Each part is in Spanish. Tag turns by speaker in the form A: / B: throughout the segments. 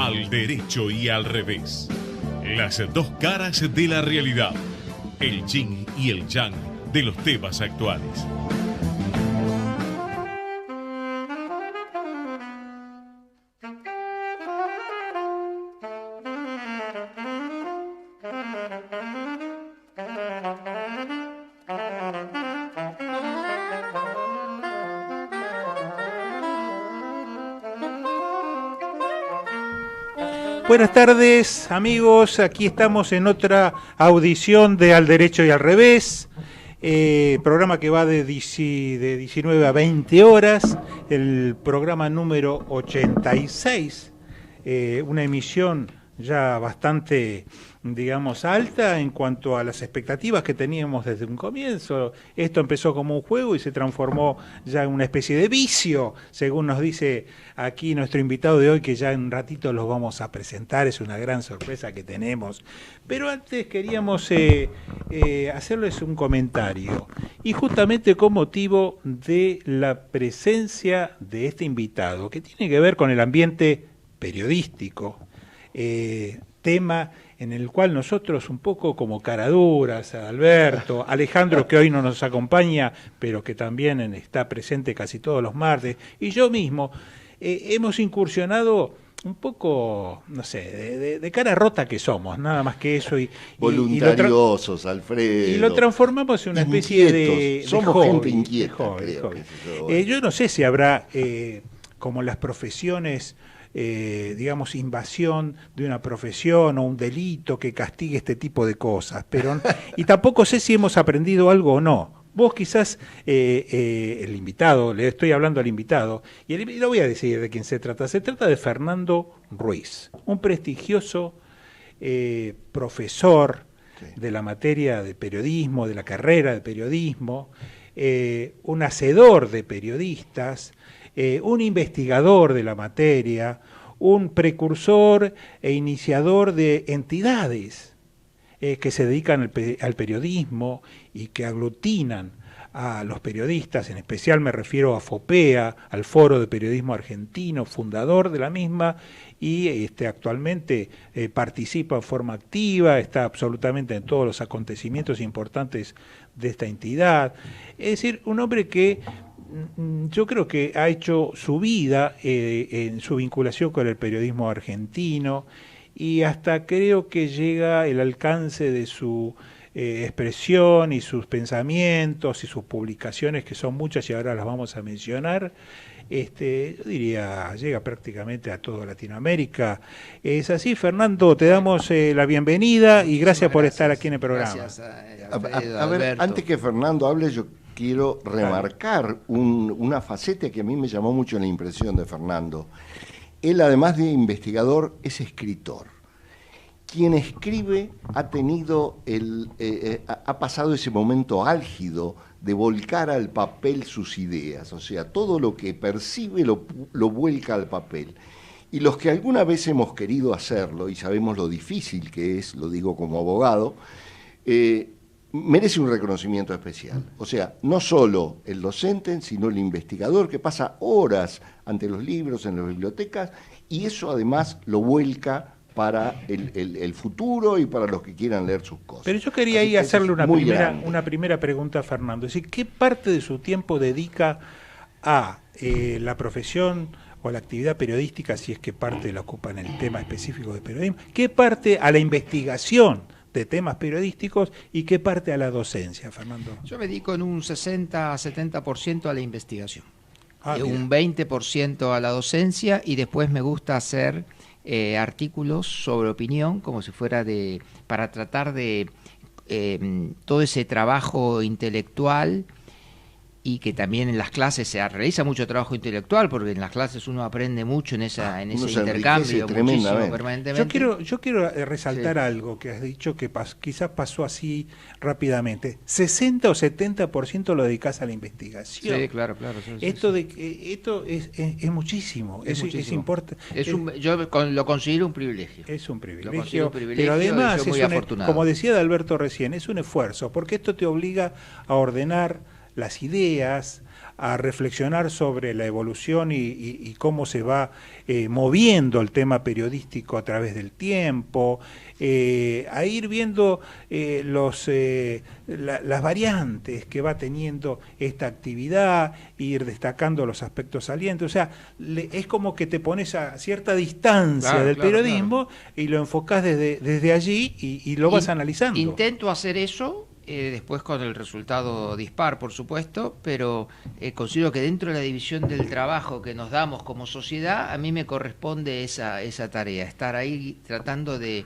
A: Al derecho y al revés. Las dos caras de la realidad. El yin y el yang de los temas actuales.
B: Buenas tardes, amigos. Aquí estamos en otra audición de Al Derecho y al Revés, programa que va de 19 a 20 horas, el programa número 86, una emisión ya bastante, digamos, alta en cuanto a las expectativas que teníamos desde un comienzo. Esto empezó como un juego y se transformó ya en una especie de vicio, según nos dice aquí nuestro invitado de hoy, que ya en un ratito los vamos a presentar. Es una gran sorpresa que tenemos. Pero antes queríamos hacerles un comentario, y justamente con motivo de la presencia de este invitado, que tiene que ver con el ambiente periodístico, tema en el cual nosotros un poco como caraduras, Alberto, Alejandro, que hoy no nos acompaña, pero que también está presente casi todos los martes, y yo mismo, hemos incursionado un poco, no sé, de cara rota que somos, nada más que eso.
C: Voluntariosos, Alfredo.
B: Y lo transformamos en una especie de
C: somos
B: hobby,
C: gente inquieta,
B: hobby. Yo no sé si habrá, como las profesiones, digamos, invasión de una profesión o un delito que castigue este tipo de cosas, pero y tampoco sé si hemos aprendido algo o no. Vos quizás, el invitado, le estoy hablando al invitado, y lo voy a decir de quién se trata. Se trata de Fernando Ruiz, un prestigioso profesor de la materia de periodismo, de la carrera de periodismo, un hacedor de periodistas, un investigador de la materia, un precursor e iniciador de entidades que se dedican al periodismo y que aglutinan a los periodistas. En especial me refiero a FOPEA, al Foro de Periodismo Argentino, fundador de la misma, y actualmente participa en forma activa, está absolutamente en todos los acontecimientos importantes de esta entidad. Es decir, un hombre que yo creo que ha hecho su vida en su vinculación con el periodismo argentino, y hasta creo que llega el alcance de su expresión y sus pensamientos y sus publicaciones, que son muchas y ahora las vamos a mencionar. Yo diría, llega prácticamente a toda Latinoamérica. Es así, Fernando, te damos la bienvenida y gracias por estar aquí en el programa.
C: Gracias, Alfredo, a ver, antes que Fernando hable, yo quiero remarcar una faceta que a mí me llamó mucho la impresión de Fernando. Él, además de investigador, es escritor. Quien escribe ha tenido ha pasado ese momento álgido de volcar al papel sus ideas, o sea, todo lo que percibe lo vuelca al papel. Y los que alguna vez hemos querido hacerlo, y sabemos lo difícil que es, lo digo como abogado, merece un reconocimiento especial. O sea, no solo el docente, sino el investigador que pasa horas ante los libros, en las bibliotecas, y eso además lo vuelca para el futuro y para los que quieran leer sus cosas.
B: Pero yo quería ahí hacerle una primera pregunta a Fernando. Es decir, ¿qué parte de su tiempo dedica a la profesión o la actividad periodística, si es que parte la ocupa en el tema específico de periodismo? ¿Qué parte a la investigación de temas periodísticos y qué parte a la docencia, Fernando?
D: Yo me dedico en un 60-70% a la investigación, un 20% a la docencia, y después me gusta hacer artículos sobre opinión, como si fuera para tratar de todo ese trabajo intelectual, y que también en las clases se realiza mucho trabajo intelectual, porque en las clases uno aprende mucho en ese intercambio, muchísimo, permanentemente.
B: Yo quiero resaltar algo que has dicho que quizás pasó así rápidamente. 60 o 70% lo dedicás a la investigación.
D: Sí, claro.
B: Esto es muchísimo, es importante.
D: Yo lo considero un privilegio.
B: Es un privilegio, pero además, como decía Alberto recién, es un esfuerzo, porque esto te obliga a ordenar las ideas, a reflexionar sobre la evolución y cómo se va moviendo el tema periodístico a través del tiempo, a ir viendo las variantes que va teniendo esta actividad, ir destacando los aspectos salientes. O sea, es como que te pones a cierta distancia del periodismo y lo enfocás desde allí y lo vas analizando.
D: Intento hacer eso. Después con el resultado dispar, por supuesto, pero considero que dentro de la división del trabajo que nos damos como sociedad, a mí me corresponde esa tarea, estar ahí tratando de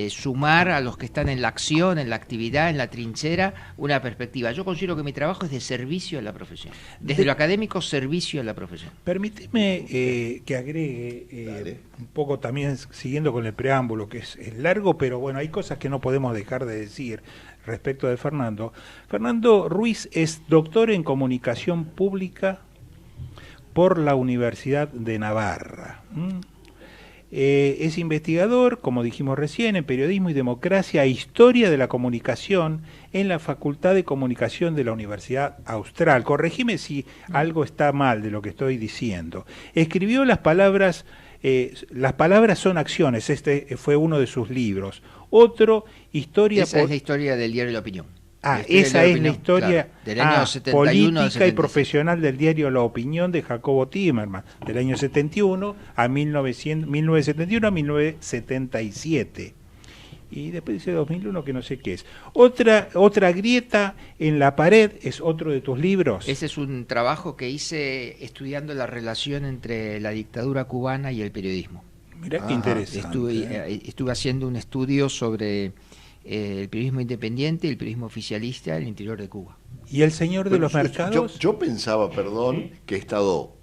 D: sumar a los que están en la acción, en la actividad, en la trinchera, una perspectiva. Yo considero que mi trabajo es de servicio a la profesión, desde lo académico, servicio a la profesión.
B: Permíteme que agregue un poco también, siguiendo con el preámbulo, que es largo, pero bueno, hay cosas que no podemos dejar de decir respecto de Fernando. Fernando Ruiz es doctor en comunicación pública por la Universidad de Navarra. Es investigador, como dijimos recién, en periodismo y democracia e historia de la comunicación en la Facultad de Comunicación de la Universidad Austral. Corregime si algo está mal de lo que estoy diciendo. Escribió Las palabras son acciones, este fue uno de sus libros. Otro, historia...
D: Esa es la historia del diario La Opinión.
B: Esa es la historia,
D: claro, del año 71
B: política y profesional del diario La Opinión de Jacobo Timerman, del año 71 a 1971 a 1977. Y después dice 2001, que no sé qué es. Otra grieta en la pared es otro de tus libros.
D: Ese es un trabajo que hice estudiando la relación entre la dictadura cubana y el periodismo.
B: Mirá qué interesante.
D: Estuve haciendo un estudio sobre el periodismo independiente y el periodismo oficialista en el interior de Cuba.
B: ¿Y el señor de los mercados?
C: Yo pensaba, perdón, que he estado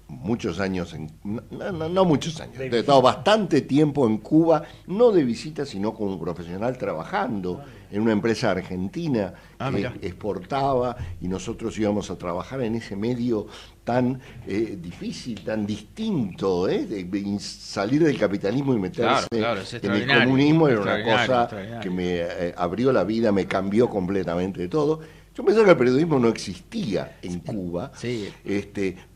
C: muchos años, no muchos años, he estado bastante tiempo en Cuba, no de visita, sino como profesional trabajando en una empresa argentina que exportaba, y nosotros íbamos a trabajar en ese medio tan difícil, tan distinto, de salir del capitalismo y meterse en el comunismo era una cosa que me abrió la vida, me cambió completamente de todo. Yo pensaba que el periodismo no existía en Cuba. Sí.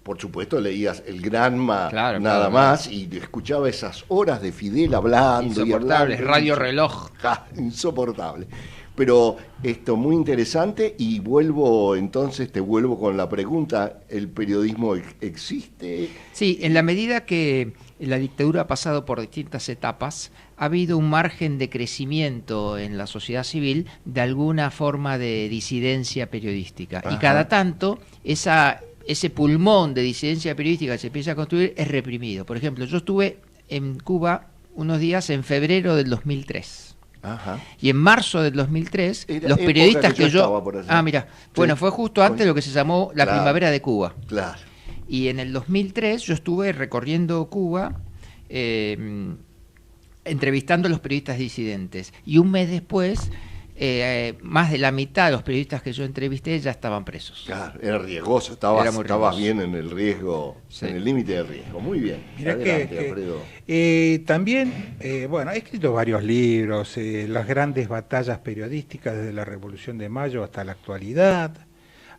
C: Por supuesto leías el Granma nada más y escuchaba esas horas de Fidel hablando.
D: Insoportable, Radio Reloj.
C: Insoportable. Pero esto muy interesante, y te vuelvo con la pregunta, ¿el periodismo existe?
D: Sí, en la medida que la dictadura ha pasado por distintas etapas, ha habido un margen de crecimiento en la sociedad civil de alguna forma de disidencia periodística. Ajá. Y cada tanto ese pulmón de disidencia periodística que se empieza a construir es reprimido. Por ejemplo, yo estuve en Cuba unos días en febrero del 2003. Ajá. Y en marzo del 2003, los periodistas que yo... Bueno, fue justo antes de lo que se llamó la primavera de Cuba.
C: Claro.
D: Y en el 2003 yo estuve recorriendo Cuba, entrevistando a los periodistas disidentes. Y un mes después, más de la mitad de los periodistas que yo entrevisté ya estaban presos.
C: Claro, era riesgoso, estabas bien en el riesgo, en el límite de riesgo. Muy bien.
B: Mirá Alfredo. También, ha escrito varios libros, las grandes batallas periodísticas desde la Revolución de Mayo hasta la actualidad.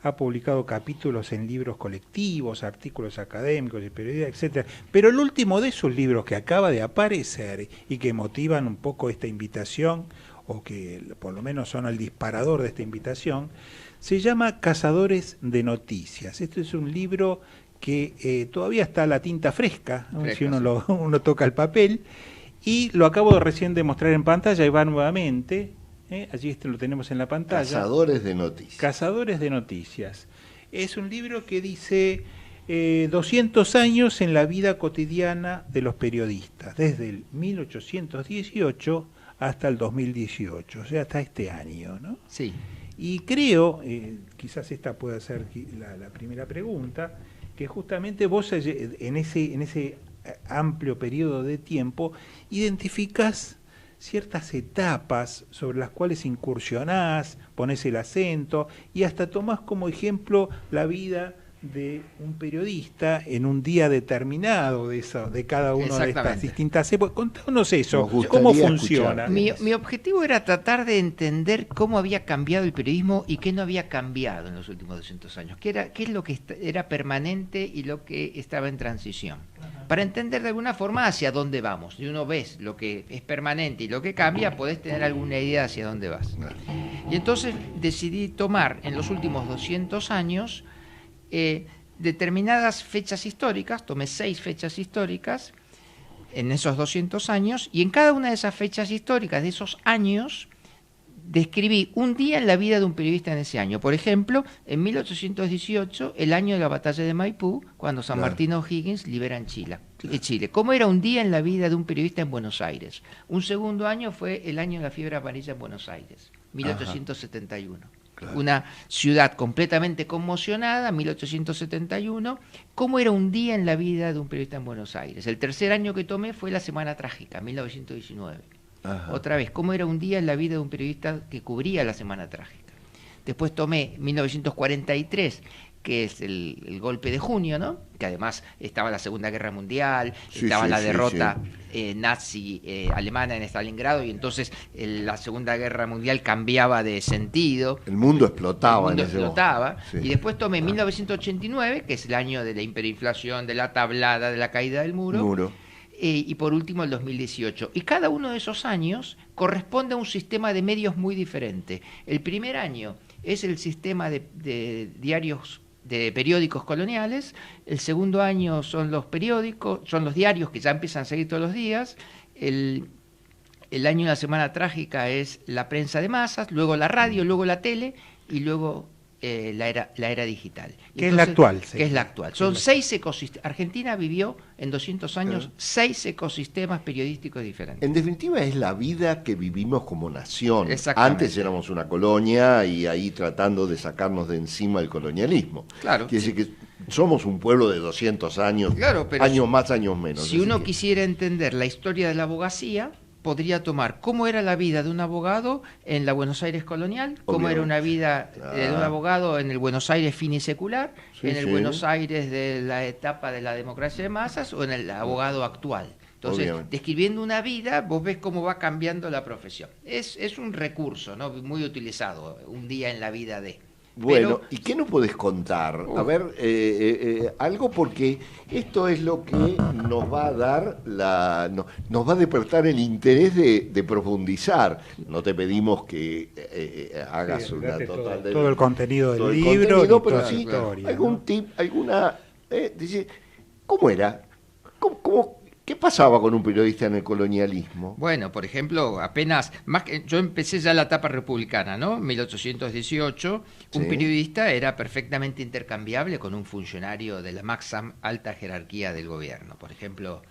B: Ha publicado capítulos en libros colectivos, artículos académicos y periodistas, etcétera. Pero el último de sus libros que acaba de aparecer y que motivan un poco esta invitación, o que por lo menos son el disparador de esta invitación, se llama Cazadores de Noticias. Este es un libro que todavía está la tinta fresca, ¿no? Si uno toca el papel, y lo acabo recién de mostrar en pantalla, y va nuevamente. Allí lo tenemos en la pantalla.
C: Cazadores de Noticias.
B: Cazadores de Noticias. Es un libro que dice 200 años en la vida cotidiana de los periodistas, desde el 1818 hasta el 2018, o sea, hasta este año, ¿no?
D: Sí.
B: Y creo, quizás esta pueda ser la primera pregunta, que justamente vos en ese amplio periodo de tiempo identificás ciertas etapas sobre las cuales incursionás, ponés el acento y hasta tomás como ejemplo la vida de un periodista en un día determinado de cada una de estas distintas épocas. Contanos eso, ¿cómo funciona?
D: Mi objetivo era tratar de entender cómo había cambiado el periodismo y qué no había cambiado en los últimos 200 años, qué es lo que era permanente y lo que estaba en transición. Para entender de alguna forma hacia dónde vamos. Si uno ves lo que es permanente y lo que cambia, podés tener alguna idea hacia dónde vas. Y entonces decidí tomar en los últimos 200 años determinadas fechas históricas, tomé 6 fechas históricas en esos 200 años, y en cada una de esas fechas históricas de esos años describí un día en la vida de un periodista en ese año. Por ejemplo, en 1818, el año de la batalla de Maipú, cuando San Martín O'Higgins liberan Chile. ¿Cómo era un día en la vida de un periodista en Buenos Aires? Un segundo año fue el año de la fiebre amarilla en Buenos Aires, 1871. Claro. Una ciudad completamente conmocionada, 1871. ¿Cómo era un día en la vida de un periodista en Buenos Aires? El tercer año que tomé fue la Semana Trágica, 1919. Otra vez, ¿cómo era un día en la vida de un periodista que cubría la Semana Trágica? Después tomé 1943, que es el golpe de junio, ¿no? Que además estaba la Segunda Guerra Mundial, estaba la derrota nazi alemana en Stalingrado, y entonces la Segunda Guerra Mundial cambiaba de sentido.
C: El mundo explotaba.
D: Y después tomé 1989, que es el año de la hiperinflación, de la tablada, de la caída del muro. Y por último el 2018. Y cada uno de esos años corresponde a un sistema de medios muy diferente. El primer año es el sistema de diarios, de periódicos coloniales. El segundo año son los periódicos, son los diarios que ya empiezan a seguir todos los días. El año de la Semana Trágica es la prensa de masas, luego la radio, luego la tele y luego la era digital.
B: ¿Qué es la actual?
D: ¿Qué es la actual? Son 6 ecosistemas. Argentina vivió en 200 años 6 ecosistemas periodísticos diferentes.
C: En definitiva es la vida que vivimos como nación. Antes éramos una colonia y ahí tratando de sacarnos de encima el colonialismo.
D: Claro.
C: Quiere decir que somos un pueblo de 200 años,
D: claro, pero
C: años más, años menos.
D: Si uno quisiera entender la historia de la abogacía, podría tomar cómo era la vida de un abogado en la Buenos Aires colonial, cómo era una vida de un abogado en el Buenos Aires finisecular, en el Buenos Aires de la etapa de la democracia de masas o en el abogado actual. Entonces, describiendo una vida, vos ves cómo va cambiando la profesión. Es un recurso, ¿no?, muy utilizado, un día en la vida de...
C: Bueno, ¿y qué nos podés contar? A ver, algo, porque esto es lo que nos va a dar nos va a despertar el interés de profundizar. No te pedimos que hagas una total de
B: todo el contenido del libro,
C: pero sí algún tip, alguna dice, ¿cómo era? ¿Qué pasaba con un periodista en el colonialismo?
D: Bueno, por ejemplo, yo empecé ya la etapa republicana, ¿no? 1818, un periodista era perfectamente intercambiable con un funcionario de la más alta jerarquía del gobierno. Por ejemplo,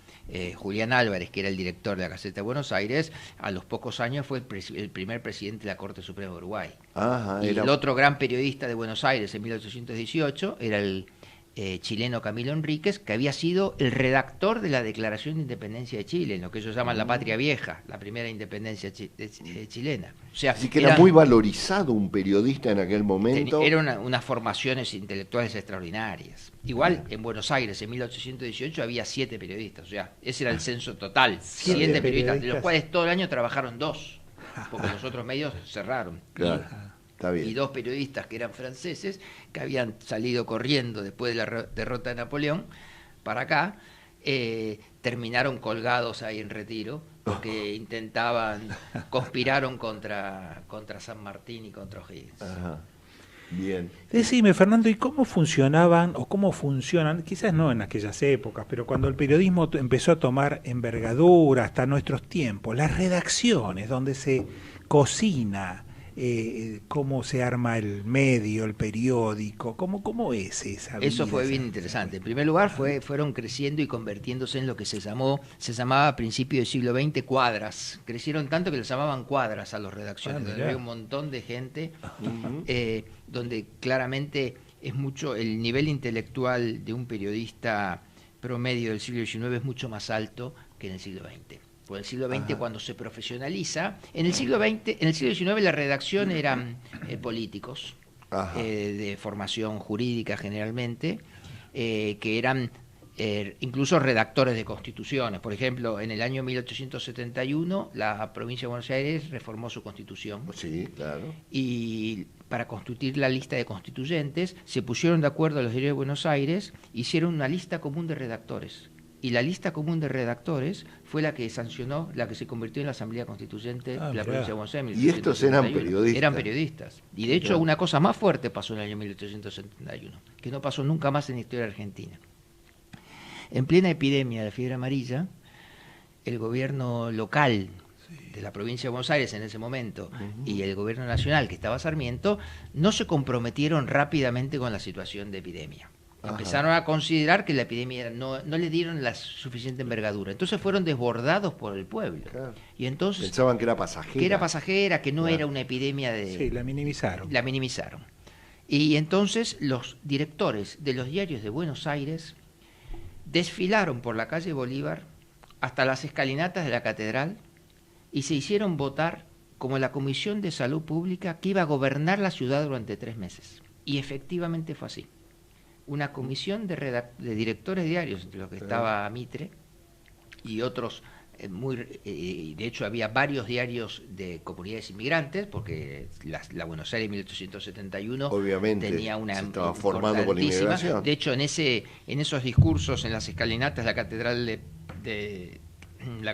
D: Julián Álvarez, que era el director de la Gaceta de Buenos Aires, a los pocos años fue el primer presidente de la Corte Suprema de Uruguay. El otro gran periodista de Buenos Aires en 1818 era el chileno Camilo Enríquez, que había sido el redactor de la Declaración de Independencia de Chile, en lo que ellos llaman la Patria Vieja, la primera independencia chilena. O sea,
C: así que era muy valorizado un periodista en aquel momento.
D: Eran unas formaciones intelectuales extraordinarias. Igual en Buenos Aires en 1818 había 7 periodistas, o sea, ese era el censo total, 7 periodistas, de los cuales todo el año trabajaron 2, porque los otros medios cerraron.
C: Claro.
D: Y 2 periodistas que eran franceses, que habían salido corriendo después de la derrota de Napoleón para acá, terminaron colgados ahí en retiro, porque conspiraron contra San Martín y contra O'Higgins.
C: Bien.
B: Decime, Fernando, ¿y cómo funcionaban o cómo funcionan, quizás no en aquellas épocas, pero cuando el periodismo empezó a tomar envergadura hasta nuestros tiempos, las redacciones donde se cocina, cómo se arma el medio, el periódico, cómo es esa vida?
D: Eso fue bien interesante. En primer lugar, fueron creciendo y convirtiéndose en lo que se llamaba a principios del siglo XX cuadras. Crecieron tanto que les llamaban cuadras a las redacciones, donde había un montón de gente, donde claramente es mucho, el nivel intelectual de un periodista promedio del siglo XIX es mucho más alto que en el siglo XX. Por el siglo XX, cuando se profesionaliza, en el siglo XIX la redacción eran políticos, de formación jurídica generalmente, que eran incluso redactores de constituciones. Por ejemplo, en el año 1871 la provincia de Buenos Aires reformó su constitución.
C: Sí, claro.
D: Y para constituir la lista de constituyentes se pusieron de acuerdo los diarios de Buenos Aires, hicieron una lista común de redactores. Y la lista común de redactores fue la que sancionó, la que se convirtió en la Asamblea Constituyente de la provincia de Buenos Aires.
C: Y estos eran periodistas.
D: Eran periodistas. Y de hecho una cosa más fuerte pasó en el año 1871, que no pasó nunca más en la historia argentina. En plena epidemia de la fiebre amarilla, el gobierno local de la provincia de Buenos Aires en ese momento y el gobierno nacional, que estaba Sarmiento, no se comprometieron rápidamente con la situación de epidemia. Empezaron a considerar que la epidemia no le dieron la suficiente envergadura. Entonces fueron desbordados por el pueblo.
C: Claro.
D: Y entonces
C: pensaban que era pasajera.
D: Que era pasajera, que no era una epidemia de...
B: Sí, la minimizaron.
D: La minimizaron. Y entonces los directores de los diarios de Buenos Aires desfilaron por la calle Bolívar hasta las escalinatas de la catedral y se hicieron votar como la Comisión de Salud Pública que iba a gobernar la ciudad durante 3 meses. Y efectivamente fue así. Una comisión de directores diarios, entre los que estaba Mitre y otros, de hecho había varios diarios de comunidades inmigrantes, porque la Buenos Aires 1871
C: obviamente
D: tenía una
C: se estaba formando por la inmigración.
D: De hecho, en esos discursos en las escalinatas de la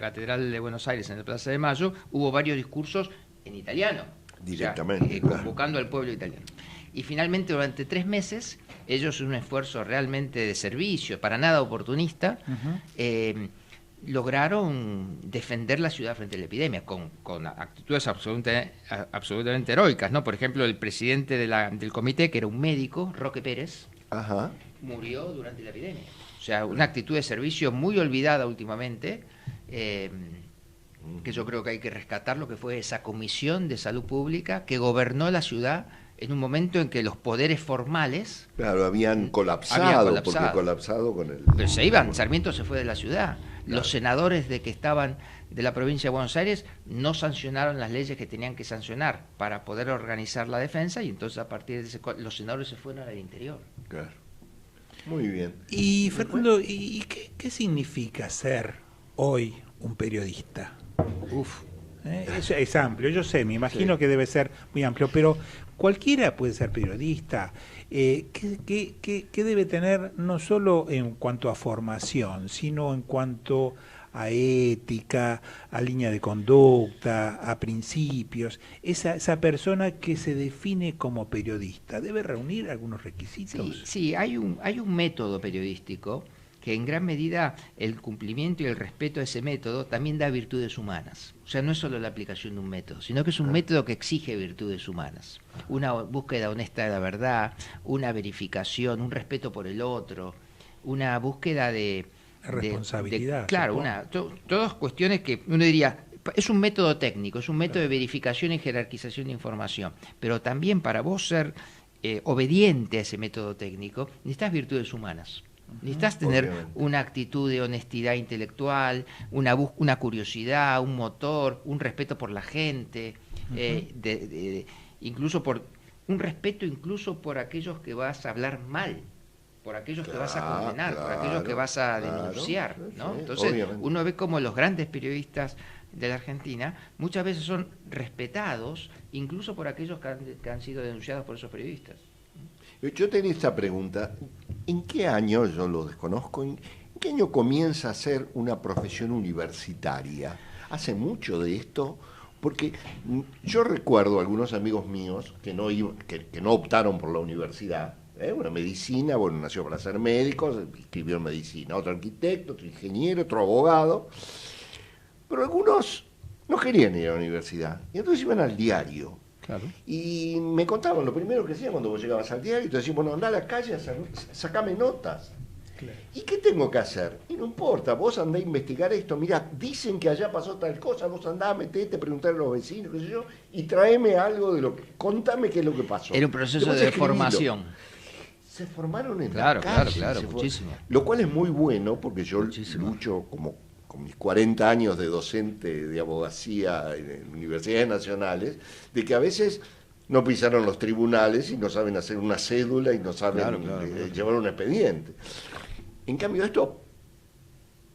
D: catedral de Buenos Aires, en la Plaza de Mayo, hubo varios discursos en italiano,
C: directamente,
D: o sea, convocando al pueblo italiano. Y finalmente durante 3 meses, ellos en un esfuerzo realmente de servicio, para nada oportunista, lograron defender la ciudad frente a la epidemia con actitudes absolutamente heroicas, ¿no? Por ejemplo, el presidente del comité, que era un médico, Roque Pérez, murió durante la epidemia. O sea, una actitud de servicio muy olvidada últimamente, que yo creo que hay que rescatar, lo que fue esa comisión de salud pública que gobernó la ciudad en un momento en que los poderes formales...
C: Claro, habían colapsado. Porque colapsado con el...
D: Pero se iban, Sarmiento se fue de la ciudad. Claro. Los senadores de la provincia de Buenos Aires no sancionaron las leyes que tenían que sancionar para poder organizar la defensa, y entonces a partir de los senadores se fueron al interior.
C: Claro. Muy bien.
B: Y Fernando, ¿y qué significa ser hoy un periodista? Es amplio, yo sé, me imagino que debe ser muy amplio, pero cualquiera puede ser periodista. ¿Qué debe tener no solo en cuanto a formación, sino en cuanto a ética, a línea de conducta, a principios? Esa persona que se define como periodista, ¿debe reunir algunos requisitos?
D: Sí, hay un método periodístico que en gran medida el cumplimiento y el respeto a ese método también da virtudes humanas. O sea, no es solo la aplicación de un método, sino que es un método que exige virtudes humanas. Una búsqueda honesta de la verdad, una verificación, un respeto por el otro, una búsqueda de
B: responsabilidad.
D: Claro, todas cuestiones que uno diría, es un método técnico, es un método de verificación y jerarquización de información, pero también para vos ser obediente a ese método técnico, necesitas virtudes humanas. Necesitas tener una actitud de honestidad intelectual, una curiosidad, un motor, un respeto por la gente, incluso por un respeto incluso por aquellos que vas a hablar mal, por aquellos que vas a condenar, por aquellos que vas a denunciar, ¿no? Entonces uno ve como los grandes periodistas de la Argentina muchas veces son respetados incluso por aquellos que han sido denunciados por esos periodistas.
C: Yo tenía esta pregunta, ¿en qué año, yo lo desconozco, en qué año comienza a ser una profesión universitaria? ¿Hace mucho de esto? Porque yo recuerdo a algunos amigos míos que no optaron por la universidad, una medicina, bueno, nació para ser médico, escribió en medicina, otro arquitecto, otro ingeniero, otro abogado, pero algunos no querían ir a la universidad, y entonces iban al diario. Claro. Y me contaban, lo primero que hacían cuando vos llegabas al diario, te decían, bueno, andá a la calle, sacame notas. Claro. ¿Y qué tengo que hacer? Y no importa, vos andá a investigar esto, mirá, dicen que allá pasó tal cosa, vos andá, metete, preguntar a los vecinos, qué sé yo, y tráeme algo de contame qué es lo que pasó.
D: Era un proceso de formación.
C: Se formaron en la calle. Claro,
D: muchísimo.
C: Lo cual es muy bueno, porque yo lucho con mis 40 años de docente de abogacía en universidades nacionales, de que a veces no pisaron los tribunales y no saben hacer una cédula y no saben llevar un expediente. En cambio, esto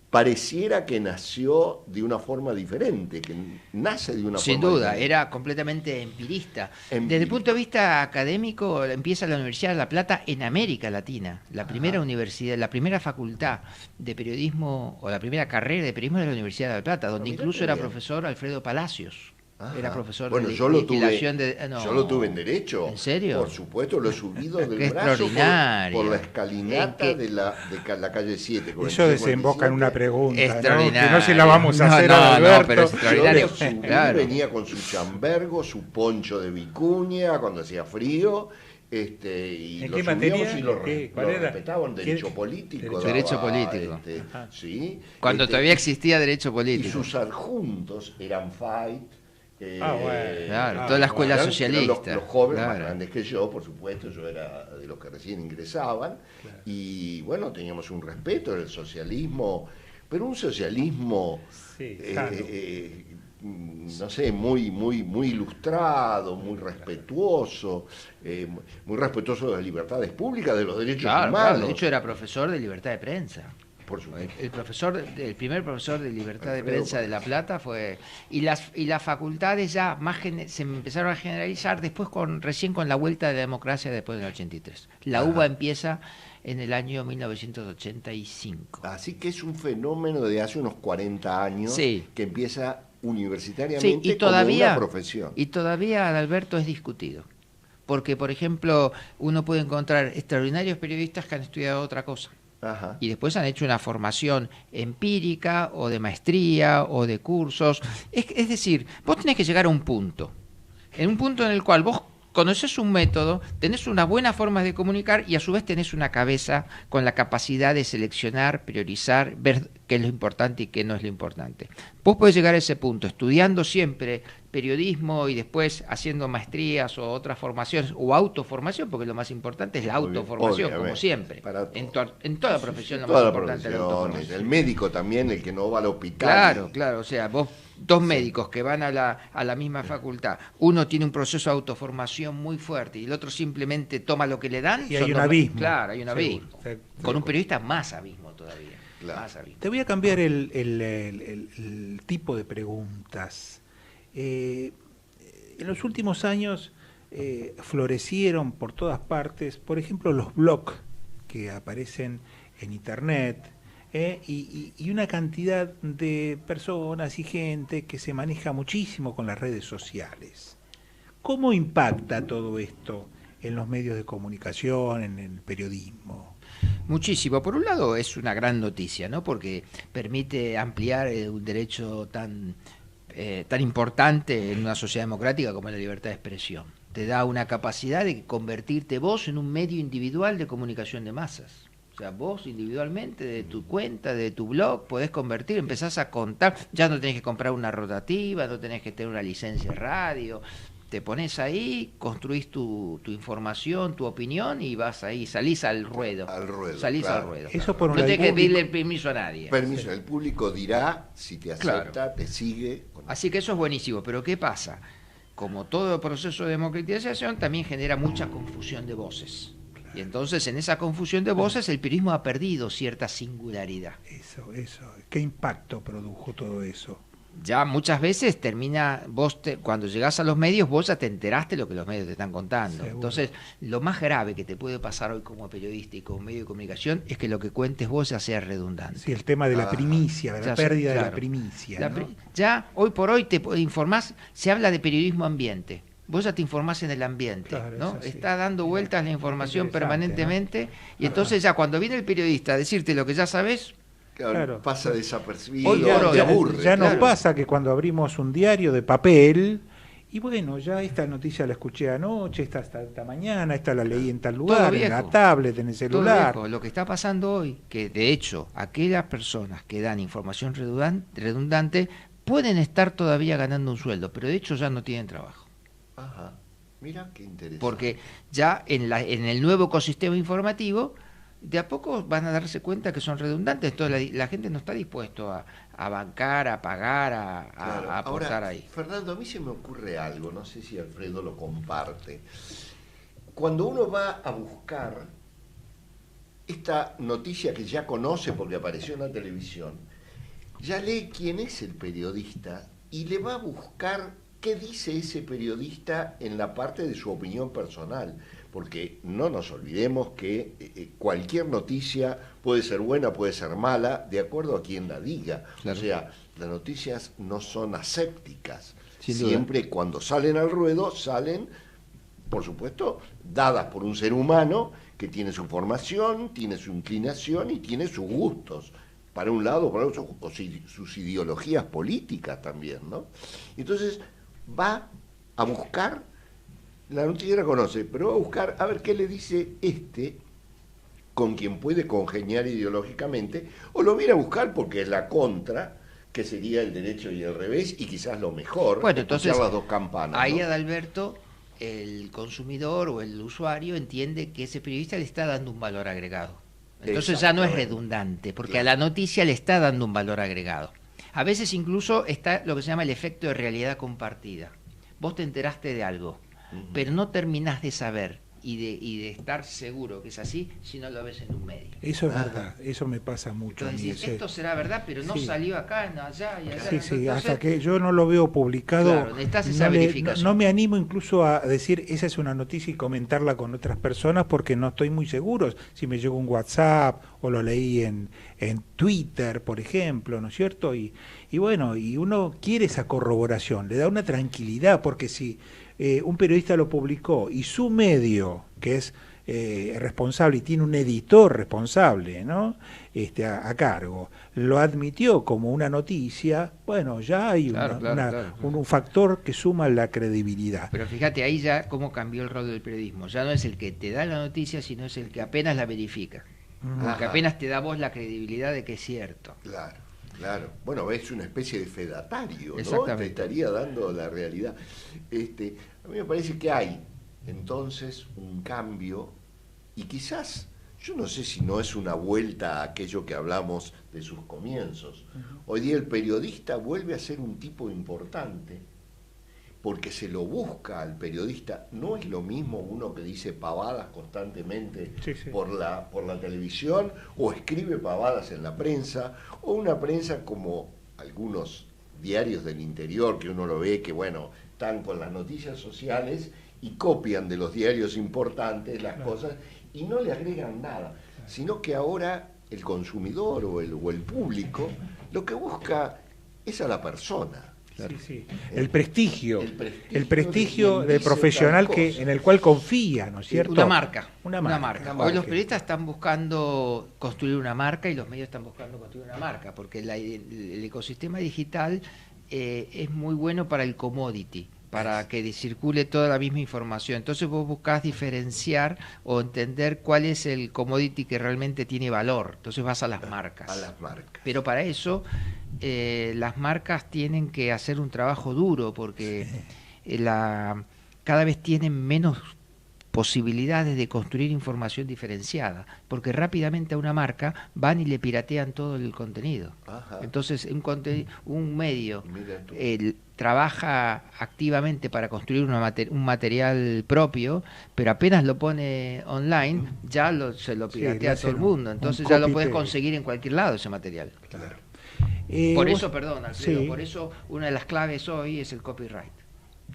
C: pareciera que nació de una forma diferente, que nace de una forma
D: Sin duda,
C: diferente.
D: era completamente empirista. Desde el punto de vista académico, empieza la Universidad de La Plata en América Latina. La primera universidad, la primera facultad de periodismo, o la primera carrera de periodismo de la Universidad de La Plata, donde incluso era profesor Alfredo Palacios. Era profesor de legislación
C: yo lo tuve en Derecho.
D: ¿En serio?
C: Por supuesto, lo he subido del
D: Qué
C: brazo
D: extraordinario.
C: por la escalinata de la calle 7.
B: Eso desemboca en una pregunta, ¿no? Que no se la
D: Extraordinario.
B: vamos a hacer a Alberto.
D: No, pero es extraordinario.
C: Yo subí,
D: Claro.
C: venía con su chambergo, su poncho de vicuña cuando hacía frío. Y
B: ¿En
C: lo
B: qué materia?
C: subíamos y lo
B: ¿Cuál era?
C: respetaban, derecho político.
D: Derecho político.
C: Sí.
D: Cuando todavía existía derecho
C: Y
D: político.
C: sus adjuntos eran Fight.
B: Bueno.
D: Claro, toda la escuela socialista.
C: Los jóvenes
D: Claro.
C: más grandes que yo, por supuesto, yo era de los que recién ingresaban.
B: Claro.
C: Y bueno, teníamos un respeto del socialismo, pero un socialismo,
B: Sí,
C: no sé, muy ilustrado, muy respetuoso de las libertades públicas, de los derechos
D: Claro,
C: humanos.
D: de hecho era profesor de libertad de prensa.
C: Por supuesto.
D: El primer profesor de libertad de
C: Alfredo
D: prensa de La Plata fue... Y las facultades ya se empezaron a generalizar después recién con la vuelta de la democracia después del 83. La UBA empieza en el año 1985.
C: Así que es un fenómeno de hace unos 40 años
D: Sí.
C: que empieza universitariamente
D: y todavía,
C: como una profesión.
D: Y todavía, Alberto, es discutido. Porque, por ejemplo, uno puede encontrar extraordinarios periodistas que han estudiado otra cosa.
C: Ajá.
D: Y después han hecho una formación empírica o de maestría o de cursos. Es decir, vos tenés que llegar a un punto. En un punto en el cual vos conoces un método, tenés una buena forma de comunicar y a su vez tenés una cabeza con la capacidad de seleccionar, priorizar, ver qué es lo importante y qué no es lo importante. Vos podés llegar a ese punto estudiando siempre periodismo y después haciendo maestrías o otras formaciones o autoformación, porque lo más importante es la autoformación, como siempre. En toda profesión lo más importante es la autoformación.
C: El médico también, el que no va al hospital.
D: Claro, o sea, vos dos médicos que van a la misma facultad, uno tiene un proceso de autoformación muy fuerte y el otro simplemente toma lo que le dan.
B: Y hay un abismo.
D: Claro, hay un abismo.
B: Seguro.
D: Con un periodista más abismo todavía.
C: Claro.
D: Más abismo.
B: Te voy a cambiar el tipo de preguntas. En los últimos años florecieron por todas partes, por ejemplo, los blogs que aparecen en Internet, y una cantidad de personas y gente que se maneja muchísimo con las redes sociales. ¿Cómo impacta todo esto en los medios de comunicación, en el periodismo?
D: Muchísimo. Por un lado es una gran noticia, ¿no? Porque permite ampliar un derecho tan importante en una sociedad democrática como la libertad de expresión. Te da una capacidad de convertirte vos en un medio individual de comunicación de masas. O sea, vos individualmente, de tu cuenta, de tu blog, podés convertir, empezás a contar, ya no tenés que comprar una rotativa, no tenés que tener una licencia de radio, te pones ahí, construís tu información, tu opinión y vas ahí, salís al ruedo. Salís
C: claro.
D: al ruedo.
B: Eso por un
D: no
B: lado.
D: tenés que pedirle permiso a nadie.
C: Permiso, el público dirá si te acepta, te sigue.
D: Así que eso es buenísimo, pero ¿qué pasa? Como todo proceso de democratización, también genera mucha confusión de voces. Y entonces en esa confusión de voces el periodismo ha perdido cierta singularidad.
B: Eso. ¿Qué impacto produjo todo eso?
D: Ya muchas veces cuando llegás a los medios, vos ya te enteraste lo que los medios te están contando.
B: Seguro.
D: Entonces, lo más grave que te puede pasar hoy como periodista y como medio de comunicación es que lo que cuentes vos ya sea redundante.
B: Sí, el tema de la primicia, de la pérdida de la
D: claro.
B: primicia. ¿no?
D: Ya hoy por hoy te informás, se habla de periodismo ambiente. Vos ya te informás en el ambiente,
B: Claro,
D: ¿no?
B: sí.
D: Está dando vueltas la información permanentemente,
B: ¿no?
D: Y entonces ya cuando viene el periodista a decirte lo que ya sabés,
C: Claro. Pasa desapercibido,
B: Hoy
C: te aburre.
B: ya nos
D: claro.
B: pasa que cuando abrimos un diario de papel, y bueno, ya esta noticia la escuché anoche, esta mañana, esta la leí en tal lugar, en la tablet, en el celular.
D: todo viejo. Lo que está pasando hoy, que de hecho aquellas personas que dan información redundante pueden estar todavía ganando un sueldo, pero de hecho ya no tienen trabajo.
C: Ajá. Mira qué interesante.
D: Porque ya en el nuevo ecosistema informativo de a poco van a darse cuenta que son redundantes. Entonces la gente no está dispuesto a bancar, a pagar, a aportar.
C: Ahora,
D: ahí.
C: Fernando, a mí se me ocurre algo, no sé si Alfredo lo comparte. Cuando uno va a buscar esta noticia que ya conoce porque apareció en la televisión, ya lee quién es el periodista y le va a buscar qué dice ese periodista en la parte de su opinión personal, porque no nos olvidemos que cualquier noticia puede ser buena, puede ser mala, de acuerdo a quien la diga. Claro. O sea, las noticias no son asépticas. Siempre cuando salen al ruedo, salen, por supuesto, dadas por un ser humano que tiene su formación, tiene su inclinación y tiene sus gustos, para un lado, para otro, o sus ideologías políticas también, ¿no? Entonces va a buscar, la noticia la conoce, pero va a buscar a ver qué le dice con quien puede congeniar ideológicamente, o lo viene a buscar porque es la contra, que sería el derecho y el revés, y quizás lo mejor,
D: bueno, entonces
C: las dos campanas,
D: ahí,
C: ¿no?
D: Adalberto, el consumidor o el usuario entiende que ese periodista le está dando un valor agregado. Entonces ya no es redundante, porque claro, a la noticia le está dando un valor agregado. A veces incluso está lo que se llama el efecto de realidad compartida. Vos te enteraste de algo, pero no terminás de saber y de estar seguro que es así si no lo ves en un medio.
B: Eso es verdad, eso me pasa mucho.
D: Entonces, esto será verdad, pero no salió acá, no allá y allá.
B: Sí,
D: entonces,
B: hasta que yo no lo veo publicado,
D: claro, necesitas esa verificación.
B: No me animo incluso a decir esa es una noticia y comentarla con otras personas porque no estoy muy seguro si me llegó un WhatsApp o lo leí en Twitter, por ejemplo, ¿no es cierto? Y bueno, y uno quiere esa corroboración, le da una tranquilidad, porque si un periodista lo publicó y su medio, que es responsable y tiene un editor responsable, ¿no? A cargo, lo admitió como una noticia, bueno, ya hay un factor que suma la credibilidad.
D: Pero fíjate ahí ya cómo cambió el rol del periodismo, ya no es el que te da la noticia, sino es el que apenas la verifica, el que apenas te da vos la credibilidad de que es cierto.
C: Claro. Claro, bueno, es una especie de fedatario, ¿no? Te estaría dando la realidad. A mí me parece que hay entonces un cambio y quizás, yo no sé si no es una vuelta a aquello que hablamos de sus comienzos. Hoy día el periodista vuelve a ser un tipo importante porque se lo busca al periodista. No es lo mismo uno que dice pavadas constantemente por la televisión o escribe pavadas en la prensa, o una prensa como algunos diarios del interior que uno lo ve que, bueno, están con las noticias sociales y copian de los diarios importantes las cosas y no le agregan nada, sino que ahora el consumidor o el público lo que busca es a la persona.
B: Claro. El prestigio del profesional en el cual confía, ¿no es cierto?
D: Una marca. Hoy los periodistas están buscando construir una marca y los medios están buscando construir una marca, porque el ecosistema digital es muy bueno para el commodity, para que circule toda la misma información. Entonces vos buscás diferenciar o entender cuál es el commodity que realmente tiene valor. Entonces vas a las marcas. Pero para eso las marcas tienen que hacer un trabajo duro, porque cada vez tienen menos posibilidades de construir información diferenciada, porque rápidamente a una marca van y le piratean todo el contenido. Entonces un medio trabaja activamente para construir un material propio, pero apenas lo pone online ya se lo piratea a todo el mundo, entonces ya lo puedes conseguir en cualquier lado ese material.
C: Claro.
D: Por eso, perdón, Alfredo, por eso una de las claves hoy es el copyright.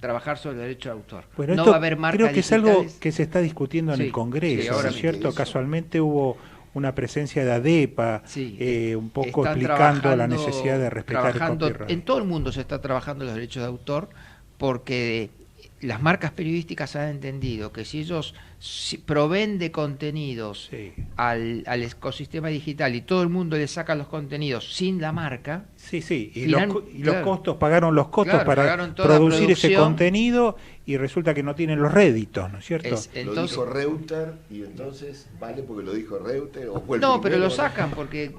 D: Trabajar sobre el derecho de autor.
B: Bueno,
D: no va a haber marcas
B: creo que
D: digitales.
B: Es algo que se está discutiendo en el Congreso, ¿no es cierto? Casualmente hubo una presencia de ADEPA, un poco explicando la necesidad de respetar el copyright.
D: En todo el mundo se está trabajando los derechos de autor, porque las marcas periodísticas han entendido que si ellos proveen de contenidos al ecosistema digital y todo el mundo le saca los contenidos sin la marca...
B: y los costos, pagaron los costos para producir ese contenido y resulta que no tienen los réditos, ¿no es cierto?
C: Lo dijo Reuter y entonces vale porque lo dijo Reuter o fue el
D: No,
C: primero,
D: pero lo sacan porque...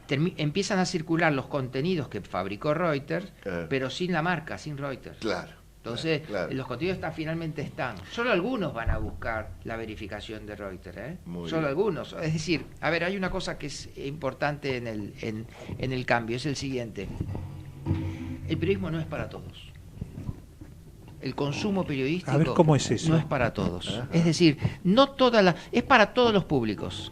D: empiezan a circular los contenidos que fabricó Reuters, pero sin la marca, sin Reuters.
C: Claro.
D: Entonces, los contenidos finalmente están. Solo algunos van a buscar la verificación de Reuters, Solo algunos. Es decir, a ver, hay una cosa que es importante en el cambio, es el siguiente. El periodismo no es para todos. El consumo periodístico,
B: a ver, ¿cómo es eso?
D: No es para todos. Es decir, es para todos los públicos.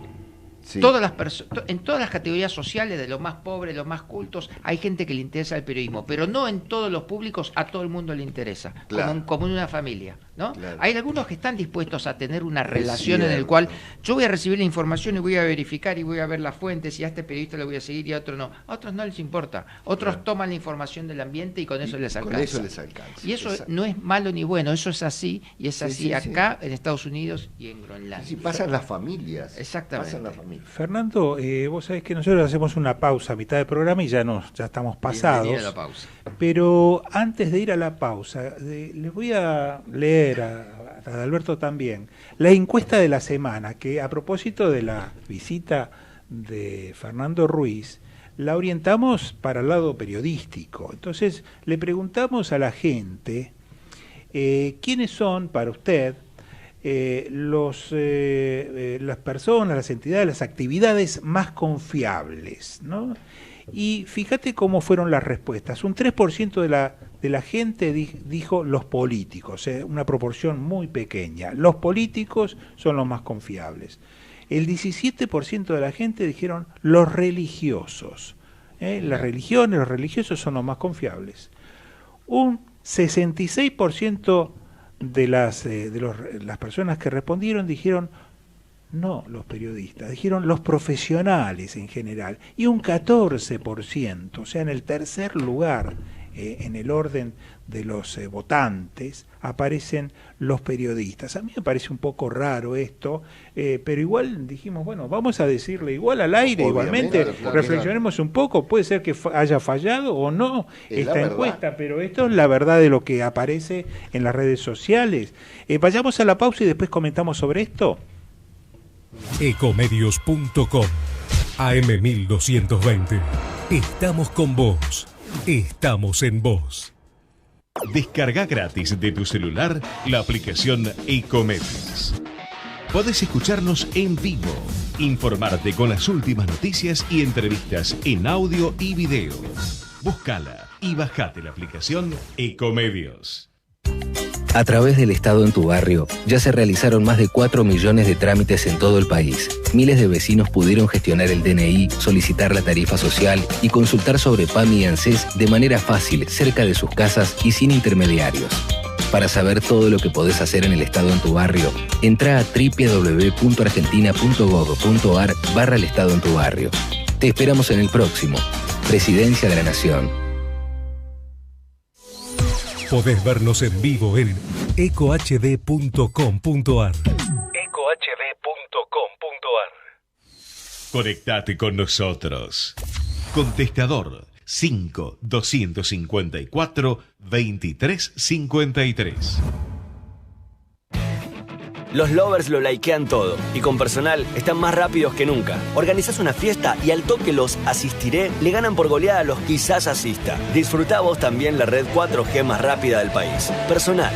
C: Sí.
D: En todas las categorías sociales, de los más pobres, los más cultos, hay gente que le interesa el periodismo, pero no en todos los públicos a todo el mundo le interesa, como en una familia, ¿no? Claro. Hay algunos que están dispuestos a tener una relación en el cual yo voy a recibir la información y voy a verificar y voy a ver las fuentes y a este periodista le voy a seguir y a otro no. A otros no les importa. Otros toman la información del ambiente y con eso les alcanza. Y eso no es malo ni bueno, eso es así y es así acá en Estados Unidos y en Groenlandia.
C: Sí, pasan las familias.
D: Exactamente.
C: Pasan las familias.
B: Fernando, vos sabés que nosotros hacemos una pausa a mitad del programa y ya estamos pasados.
D: Bienvenida a la pausa.
B: Pero antes de ir a la pausa, les voy a leer a Adalberto también la encuesta de la semana, que a propósito de la visita de Fernando Ruiz, la orientamos para el lado periodístico. Entonces le preguntamos a la gente quiénes son para usted las personas, las entidades, las actividades más confiables, ¿no? Y fíjate cómo fueron las respuestas. Un 3% de la gente dijo los políticos, una proporción muy pequeña. Los políticos son los más confiables. El 17% de la gente dijeron los religiosos. Las religiones, los religiosos son los más confiables. Un 66% de las personas que respondieron dijeron no los periodistas, dijeron los profesionales en general, y un 14%, o sea, en el tercer lugar en el orden de los votantes aparecen los periodistas. A mí me parece un poco raro esto, pero igual dijimos, bueno, vamos a decirle igual al aire, igualmente, reflexionemos un poco, puede ser que haya fallado o no esta encuesta, pero esto es la verdad de lo que aparece en las redes sociales. Vayamos a la pausa y después comentamos sobre esto.
E: Ecomedios.com AM1220. Estamos con vos. Estamos en vos.
A: Descarga gratis de tu celular la aplicación Ecomedios. Podés escucharnos en vivo, informarte con las últimas noticias y entrevistas en audio y video. Búscala y bajate la aplicación Ecomedios.
F: A través del Estado en tu barrio, ya se realizaron más de 4 millones de trámites en todo el país. Miles de vecinos pudieron gestionar el DNI, solicitar la tarifa social y consultar sobre PAMI y ANSES de manera fácil, cerca de sus casas y sin intermediarios. Para saber todo lo que podés hacer en el Estado en tu barrio, entra a www.argentina.gov.ar/el Estado en tu barrio. Te esperamos en el próximo. Presidencia de la Nación.
E: Podés vernos en vivo en ecohd.com.ar.
A: ecohd.com.ar. Conectate con nosotros. Contestador 5-254-2353.
G: Los lovers lo likean todo y con personal están más rápidos que nunca. Organizás una fiesta y al toque los asistiré le ganan por goleada a los quizás asista. Disfrutá vos también la red 4G más rápida del país. Personal.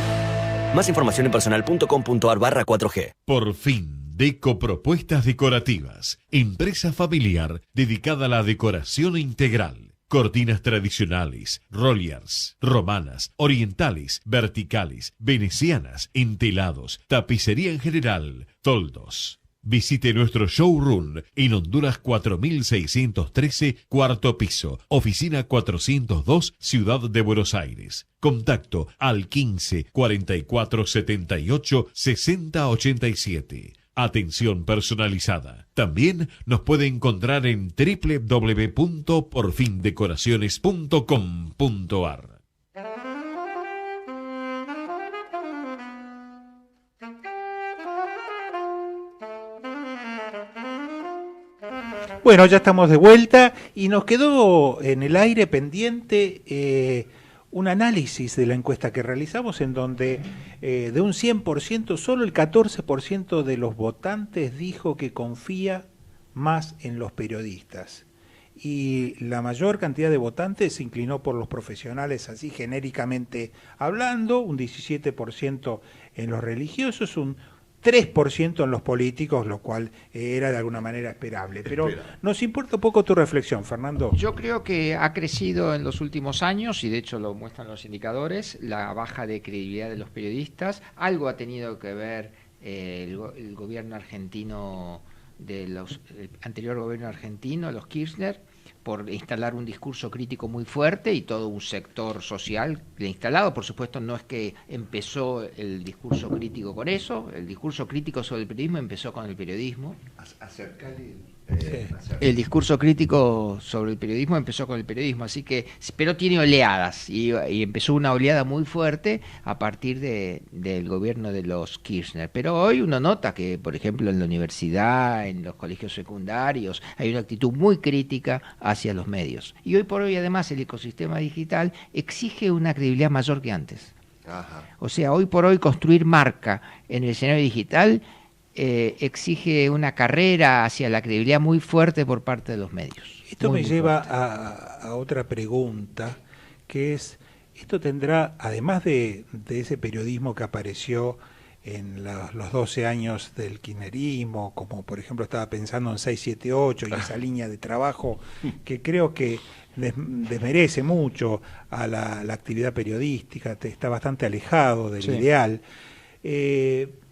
G: Más información en personal.com.ar/4G.
A: Por fin, Deco Propuestas Decorativas. Empresa familiar dedicada a la decoración integral. Cortinas tradicionales, rolliers, romanas, orientales, verticales, venecianas, entelados, tapicería en general, toldos. Visite nuestro showroom en Honduras 4613, cuarto piso, oficina 402, Ciudad de Buenos Aires. Contacto al 15 44 78 60 87. Atención personalizada. También nos puede encontrar en www.porfindecoraciones.com.ar.
B: Bueno, ya estamos de vuelta y nos quedó en el aire pendiente un análisis de la encuesta que realizamos en donde de un 100% solo el 14% de los votantes dijo que confía más en los periodistas y la mayor cantidad de votantes se inclinó por los profesionales, así genéricamente hablando, un 17% en los religiosos, un 3% en los políticos, lo cual era de alguna manera esperable. Pero nos importa un poco tu reflexión, Fernando.
D: Yo creo que ha crecido en los últimos años, y de hecho lo muestran los indicadores, la baja de credibilidad de los periodistas. Algo ha tenido que ver el gobierno argentino, el anterior gobierno argentino, los Kirchner, por instalar un discurso crítico muy fuerte y todo un sector social instalado. Por supuesto, no es que empezó el discurso crítico con eso, el discurso crítico sobre el periodismo empezó con el periodismo. El discurso crítico sobre el periodismo empezó con el periodismo, así que, pero tiene oleadas y empezó una oleada muy fuerte a partir del gobierno de los Kirchner. Pero hoy uno nota que, por ejemplo, en la universidad, en los colegios secundarios, hay una actitud muy crítica hacia los medios. Y hoy por hoy, además, el ecosistema digital exige una credibilidad mayor que antes. Ajá. O sea, hoy por hoy construir marca en el escenario digital exige una carrera hacia la credibilidad muy fuerte por parte de los medios.
B: Esto me lleva a otra pregunta, que es, esto tendrá, además de ese periodismo que apareció en los 12 años del kirchnerismo, como por ejemplo estaba pensando en 678 y esa línea de trabajo que creo que desmerece mucho a la actividad periodística, está bastante alejado del ideal,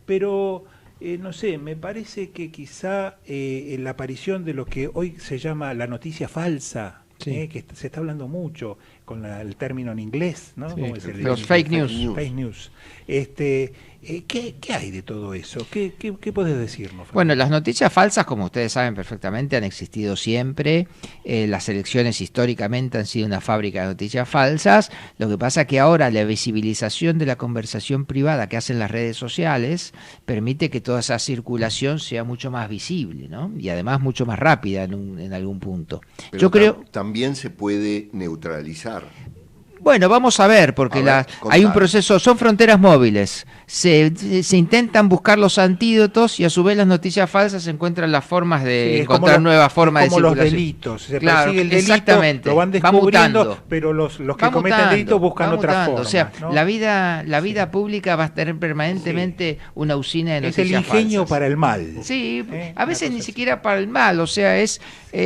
B: pero no sé, me parece que quizá la aparición de lo que hoy se llama la noticia falsa, que se está hablando mucho con el término en inglés, ¿no?
D: Sí, los fake news.
B: Fake news. ¿Qué hay de todo eso? ¿Qué podés decirnos?
D: Bueno, las noticias falsas, como ustedes saben perfectamente, han existido siempre. Las elecciones históricamente han sido una fábrica de noticias falsas. Lo que pasa es que ahora la visibilización de la conversación privada que hacen las redes sociales permite que toda esa circulación sea mucho más visible, ¿no? Y además mucho más rápida en algún punto.
C: Pero yo creo también se puede neutralizar.
D: Bueno, vamos a ver, porque hay un proceso, son fronteras móviles, se intentan buscar los antídotos y a su vez las noticias falsas encuentran las formas de encontrar nuevas formas de circulación.
B: Como los delitos, se
D: persigue
B: el delito,
D: exactamente,
B: lo van descubriendo, pero los que cometen delitos buscan otras formas.
D: O sea,
B: ¿no?
D: la vida pública va a tener permanentemente una usina de noticias falsas.
B: Es el ingenio para el mal.
D: Sí, a veces ni siquiera para el mal, o sea,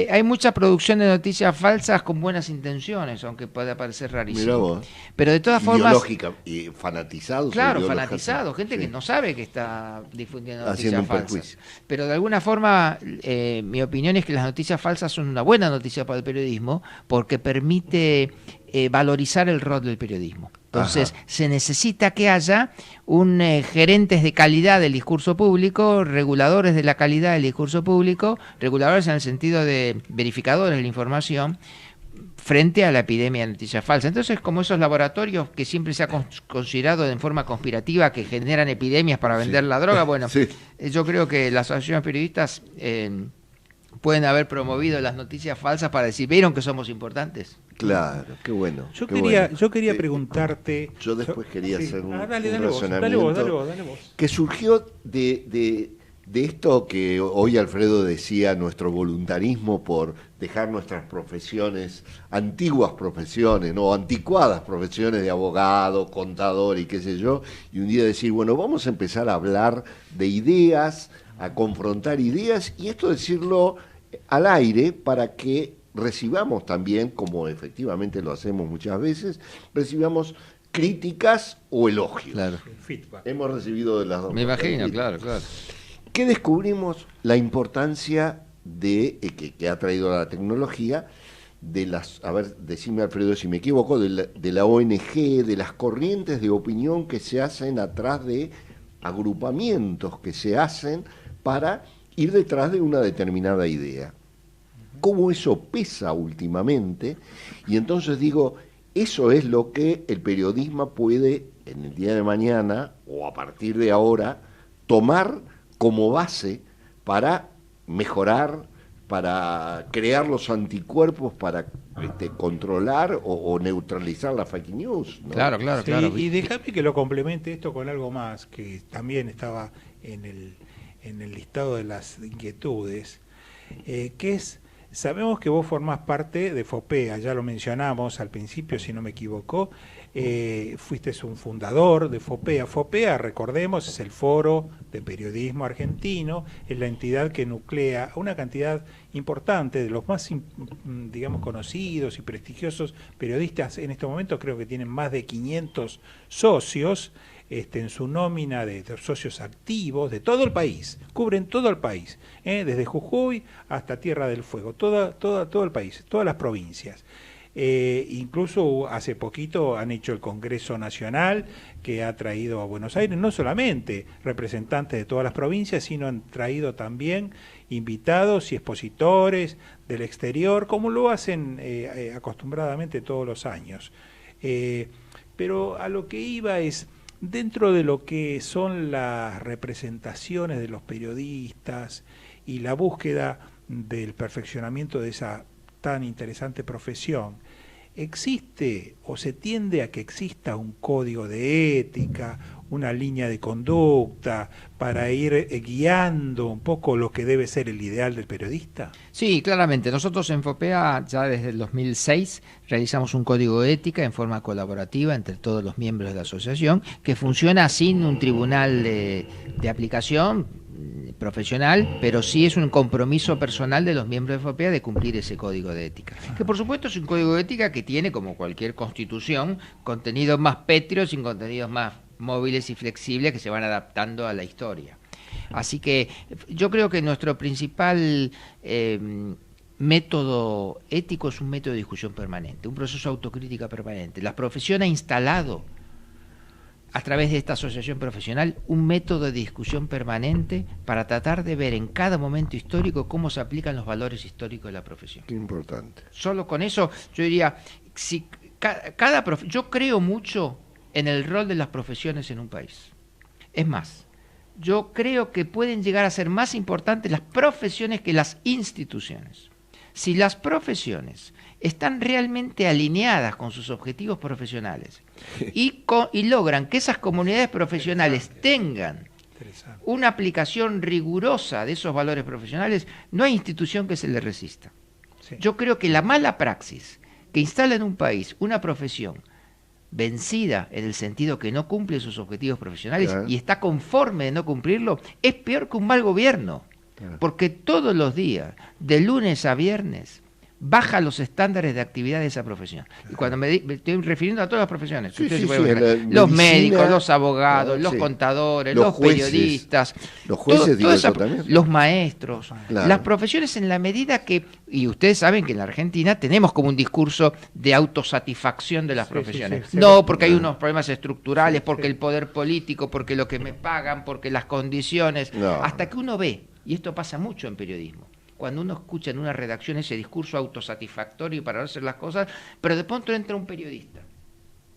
D: hay mucha producción de noticias falsas con buenas intenciones, aunque pueda parecer rarísimo. Pero de todas formas,
C: ideológica y fanatizados.
D: Claro, fanatizados, gente que no sabe que está difundiendo noticias falsas. Pero de alguna forma, mi opinión es que las noticias falsas son una buena noticia para el periodismo porque permite valorizar el rol del periodismo. Entonces, se necesita que haya gerentes de calidad del discurso público, reguladores de la calidad del discurso público, reguladores en el sentido de verificadores de la información, frente a la epidemia de noticias falsas. Entonces, como esos laboratorios que siempre se ha considerado de forma conspirativa que generan epidemias para vender la droga, bueno, yo creo que las asociaciones periodistas pueden haber promovido las noticias falsas para decir, ¿vieron que somos importantes?
C: Claro, qué bueno.
B: Yo quería preguntarte...
C: Yo después quería hacer un
B: razonamiento dale vos.
C: Que surgió de esto que hoy Alfredo decía, nuestro voluntarismo por dejar nuestras profesiones, antiguas profesiones, no anticuadas profesiones de abogado, contador y qué sé yo, y un día decir, bueno, vamos a empezar a hablar de ideas, a confrontar ideas, y esto decirlo al aire para que recibamos también, como efectivamente lo hacemos muchas veces, recibamos críticas o elogios.
D: Claro.
C: Hemos recibido de las dos.
D: Me imagino, claro.
C: ¿Qué descubrimos? La importancia de que ha traído la tecnología de las, a ver, decime Alfredo si me equivoco, de la ONG, de las corrientes de opinión que se hacen atrás de agrupamientos que se hacen para ir detrás de una determinada idea. Cómo eso pesa últimamente, y entonces digo, eso es lo que el periodismo puede en el día de mañana o a partir de ahora tomar como base para mejorar, para crear los anticuerpos, para controlar o neutralizar la fake news, ¿no?
D: Claro.
B: Y déjame que lo complemente esto con algo más que también estaba en el listado de las inquietudes, que es Sabemos que vos formás parte de FOPEA, ya lo mencionamos al principio, si no me equivoco. Fuiste un fundador de FOPEA. FOPEA, recordemos, es el Foro de Periodismo Argentino, es la entidad que nuclea a una cantidad importante de los más, digamos, conocidos y prestigiosos periodistas. En este momento creo que tienen más de 500 socios en su nómina de socios activos de todo el país, cubren todo el país, desde Jujuy hasta Tierra del Fuego, todo el país, todas las provincias. Incluso hace poquito han hecho el Congreso Nacional, que ha traído a Buenos Aires no solamente representantes de todas las provincias, sino han traído también invitados y expositores del exterior, como lo hacen acostumbradamente todos los años. Pero a lo que iba es, dentro de lo que son las representaciones de los periodistas y la búsqueda del perfeccionamiento de esa tan interesante profesión, ¿existe o se tiende a que exista un código de ética, una línea de conducta para ir guiando un poco lo que debe ser el ideal del periodista?
D: Sí, claramente. Nosotros en FOPEA ya desde el 2006 realizamos un código de ética en forma colaborativa entre todos los miembros de la asociación, que funciona sin un tribunal de aplicación profesional, pero sí es un compromiso personal de los miembros de FOPEA de cumplir ese código de ética. Que por supuesto es un código de ética que tiene, como cualquier constitución, contenidos más pétreos y contenidos más móviles y flexibles que se van adaptando a la historia. Así que yo creo que nuestro principal método ético es un método de discusión permanente, un proceso de autocrítica permanente. La profesión ha instalado a través de esta asociación profesional un método de discusión permanente para tratar de ver en cada momento histórico cómo se aplican los valores históricos de la profesión.
C: Qué importante.
D: Solo con eso yo diría, si yo creo mucho en el rol de las profesiones en un país. Es más, yo creo que pueden llegar a ser más importantes las profesiones que las instituciones. Si las profesiones están realmente alineadas con sus objetivos profesionales y logran que esas comunidades profesionales tengan una aplicación rigurosa de esos valores profesionales, no hay institución que se le resista. Sí. Yo creo que la mala praxis que instala en un país una profesión vencida en el sentido que no cumple sus objetivos profesionales y está conforme de no cumplirlo, es peor que un mal gobierno. Porque todos los días, de lunes a viernes, baja los estándares de actividad de esa profesión. Y cuando me estoy refiriendo a todas las profesiones, los médicos, los abogados, los contadores, los periodistas,
C: los jueces,
D: los maestros, las profesiones, en la medida que, y ustedes saben que en la Argentina tenemos como un discurso de autosatisfacción de las profesiones. No, porque hay unos problemas estructurales, porque el poder político, porque lo que me pagan, porque las condiciones, hasta que uno ve, y esto pasa mucho en periodismo, cuando uno escucha en una redacción ese discurso autosatisfactorio para hacer las cosas, pero de pronto entra un periodista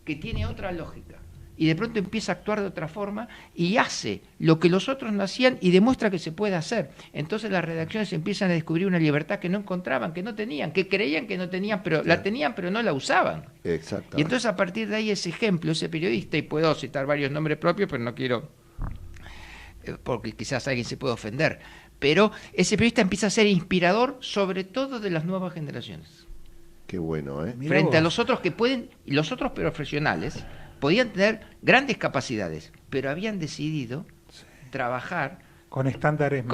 D: que tiene otra lógica y de pronto empieza a actuar de otra forma y hace lo que los otros no hacían y demuestra que se puede hacer. Entonces las redacciones empiezan a descubrir una libertad que no encontraban, que no tenían, que creían que no tenían, pero la tenían, pero no la usaban.
C: Exacto.
D: Y entonces a partir de ahí ese ejemplo, ese periodista, y puedo citar varios nombres propios, pero no quiero, porque quizás alguien se puede ofender, pero ese periodista empieza a ser inspirador, sobre todo de las nuevas generaciones.
C: Qué bueno, ¿eh?
D: Frente a los otros que pueden, y los otros profesionales podían tener grandes capacidades, pero habían decidido trabajar
B: con estándares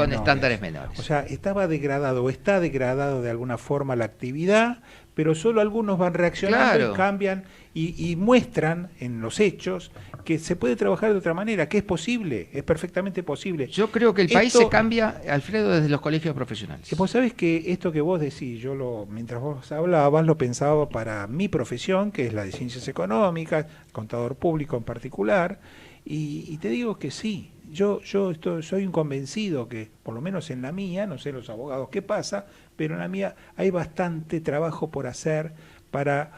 D: menores.
B: O sea, está degradado de alguna forma la actividad, pero solo algunos van reaccionando y cambian y muestran en los hechos que se puede trabajar de otra manera, que es posible, es perfectamente posible.
D: Yo creo que el país se cambia, Alfredo, desde los colegios profesionales.
B: Vos sabés que esto que vos decís, mientras vos hablabas, lo pensaba para mi profesión, que es la de ciencias económicas, contador público en particular, y te digo que sí. Yo soy un convencido que, por lo menos en la mía, no sé los abogados qué pasa, pero en la mía hay bastante trabajo por hacer para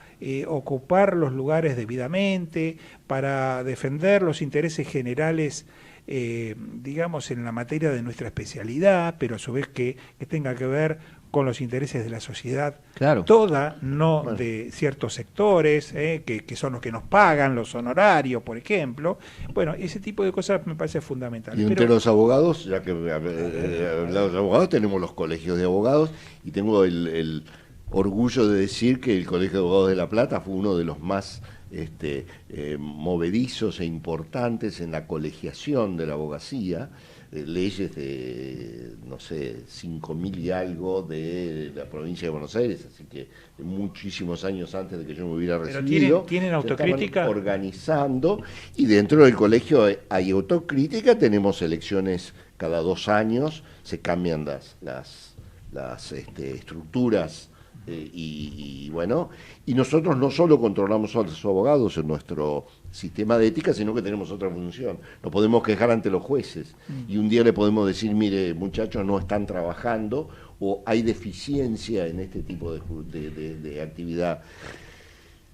B: ocupar los lugares debidamente, para defender los intereses generales, digamos, en la materia de nuestra especialidad, pero a su vez que tenga que ver con los intereses de la sociedad,
D: claro,
B: toda, no de ciertos sectores, que son los que nos pagan, los honorarios, por ejemplo. Bueno, ese tipo de cosas me parece fundamental.
C: Y entre los abogados, ya que hablamos de abogados, tenemos los colegios de abogados, y tengo el orgullo de decir que el Colegio de Abogados de La Plata fue uno de los más movedizos e importantes en la colegiación de la abogacía. Leyes de, no sé, 5.000 y algo de la provincia de Buenos Aires, así que muchísimos años antes de que yo me hubiera recibido.
B: Pero ¿tienen autocrítica?
C: Organizando, y dentro del colegio hay autocrítica, tenemos elecciones cada 2 años, se cambian las estructuras. Y bueno, y nosotros no solo controlamos a los abogados en nuestro sistema de ética, sino que tenemos otra función. Nos podemos quejar ante los jueces y un día le podemos decir, mire, muchachos, no están trabajando o hay deficiencia en este tipo de actividad.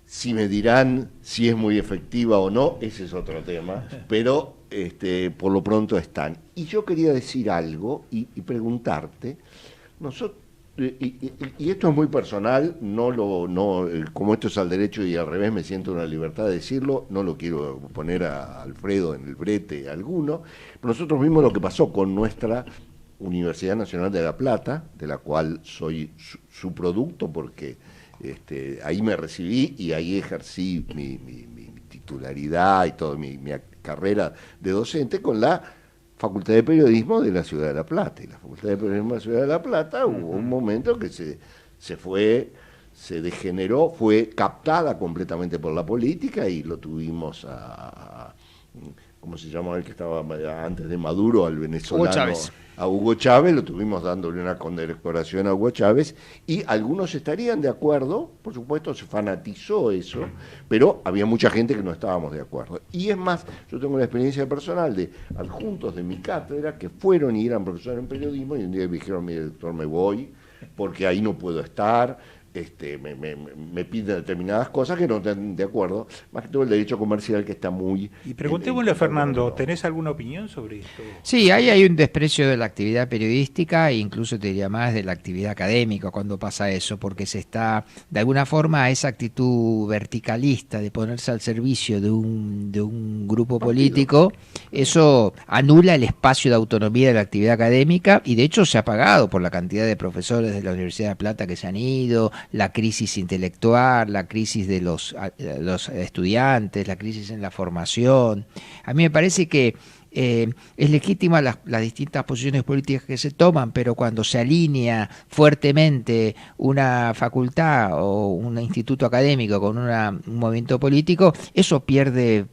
C: Si me dirán si es muy efectiva o no, ese es otro tema, pero por lo pronto están. Y yo quería decir algo y preguntarte, nosotros, y esto es muy personal, como esto es al derecho y al revés, me siento una libertad de decirlo, no lo quiero poner a Alfredo en el brete alguno, pero nosotros vimos lo que pasó con nuestra Universidad Nacional de La Plata, de la cual soy su producto, porque ahí me recibí y ahí ejercí mi titularidad y toda mi carrera de docente con la Facultad de Periodismo de la Ciudad de La Plata. Y la Facultad de Periodismo de la Ciudad de La Plata hubo un momento que se degeneró, fue captada completamente por la política y lo tuvimos ¿cómo se llama el que estaba antes de Maduro? Al venezolano.
D: Hugo Chávez.
C: A Hugo Chávez, lo tuvimos dándole una condecoración a Hugo Chávez, y algunos estarían de acuerdo, por supuesto se fanatizó eso, pero había mucha gente que no estábamos de acuerdo. Y es más, yo tengo la experiencia personal de adjuntos de mi cátedra que fueron y eran profesores en periodismo y un día me dijeron, mire doctor, me voy porque ahí no puedo estar. Me piden determinadas cosas que no están de acuerdo, más que todo el derecho comercial que está muy...
B: Y preguntémosle a Fernando, ¿tenés alguna opinión sobre esto?
D: Sí, ahí hay un desprecio de la actividad periodística e incluso te diría más de la actividad académica cuando pasa eso, porque se está, de alguna forma, esa actitud verticalista de ponerse al servicio de un grupo político, eso anula el espacio de autonomía de la actividad académica y de hecho se ha pagado por la cantidad de profesores de la Universidad de La Plata que se han ido, la crisis intelectual, la crisis de los estudiantes, la crisis en la formación. A mí me parece que es legítima las distintas posiciones políticas que se toman, pero cuando se alinea fuertemente una facultad o un instituto académico con un movimiento político, eso pierde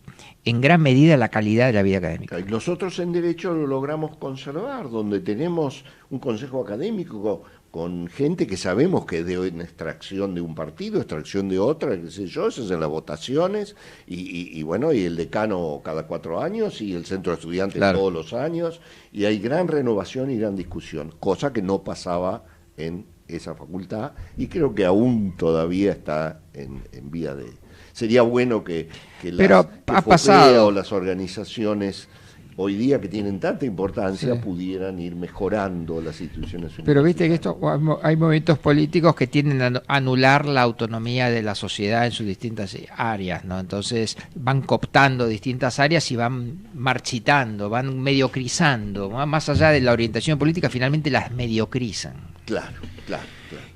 D: en gran medida la calidad de la vida académica.
C: Y nosotros en Derecho lo logramos conservar, donde tenemos un consejo académico con gente que sabemos que es de una extracción de un partido, extracción de otra, qué sé yo, eso es en las votaciones, y bueno, y el decano cada 4 años, y el centro de estudiantes claro, todos los años, y hay gran renovación y gran discusión, cosa que no pasaba en esa facultad, y creo que aún todavía está en vía de... Sería bueno que o las organizaciones hoy día que tienen tanta importancia sí, pudieran ir mejorando las instituciones universitarias.
D: Pero viste que hay movimientos políticos que tienden a anular la autonomía de la sociedad en sus distintas áreas, ¿no? Entonces van cooptando distintas áreas y van marchitando, van mediocrizando, ¿no? Más allá de la orientación política, finalmente las mediocrizan.
C: Claro.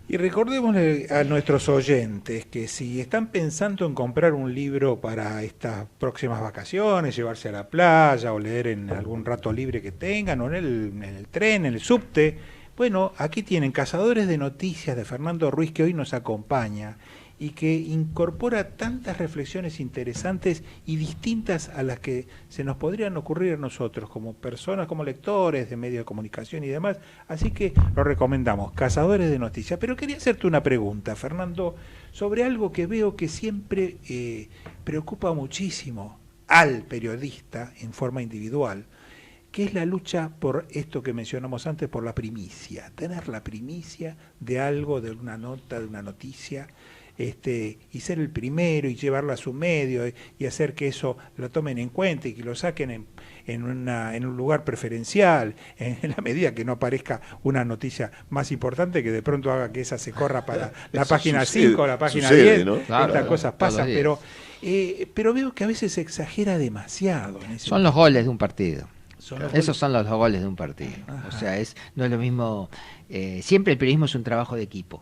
B: Y recordémosle a nuestros oyentes que si están pensando en comprar un libro para estas próximas vacaciones, llevarse a la playa o leer en algún rato libre que tengan, o en el tren, en el subte, bueno, aquí tienen Cazadores de Noticias de Fernando Ruiz, que hoy nos acompaña y que incorpora tantas reflexiones interesantes y distintas a las que se nos podrían ocurrir a nosotros como personas, como lectores de medios de comunicación y demás. Así que lo recomendamos, Cazadores de Noticias. Pero quería hacerte una pregunta, Fernando, sobre algo que veo que siempre preocupa muchísimo al periodista en forma individual, que es la lucha por esto que mencionamos antes, por la primicia, tener la primicia de algo, de una nota, de una noticia. y ser el primero y llevarlo a su medio y hacer que eso lo tomen en cuenta y que lo saquen en un lugar preferencial, en la medida que no aparezca una noticia más importante que de pronto haga que esa se corra para la página 5 o la página 10, ¿no? Estas cosas pasan, pero veo que a veces se exagera demasiado.
D: Son los goles de un partido. Esos son los goles de un partido. Ajá. O sea, no es lo mismo. Siempre el periodismo es un trabajo de equipo,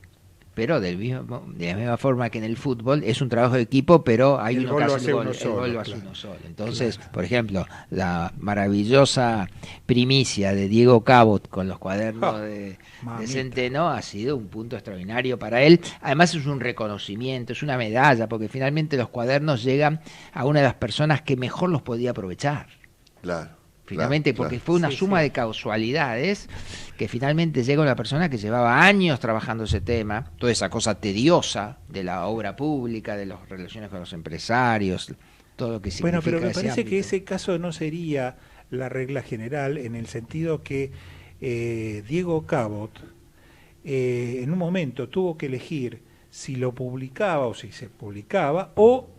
D: pero de la misma forma que en el fútbol es un trabajo de equipo, pero hay uno que hace el gol lo hace uno solo. Entonces, por ejemplo, la maravillosa primicia de Diego Cabot con los cuadernos de Centeno ha sido un punto extraordinario para él. Además es un reconocimiento, es una medalla, porque finalmente los cuadernos llegan a una de las personas que mejor los podía aprovechar.
C: Claro.
D: Finalmente, porque fue una suma de casualidades que finalmente llega una persona que llevaba años trabajando ese tema, toda esa cosa tediosa de la obra pública, de las relaciones con los empresarios, todo lo que significa.
B: Bueno, pero me parece
D: ámbito.
B: Que ese caso no sería la regla general, en el sentido que Diego Cabot en un momento tuvo que elegir si lo publicaba o si se publicaba, o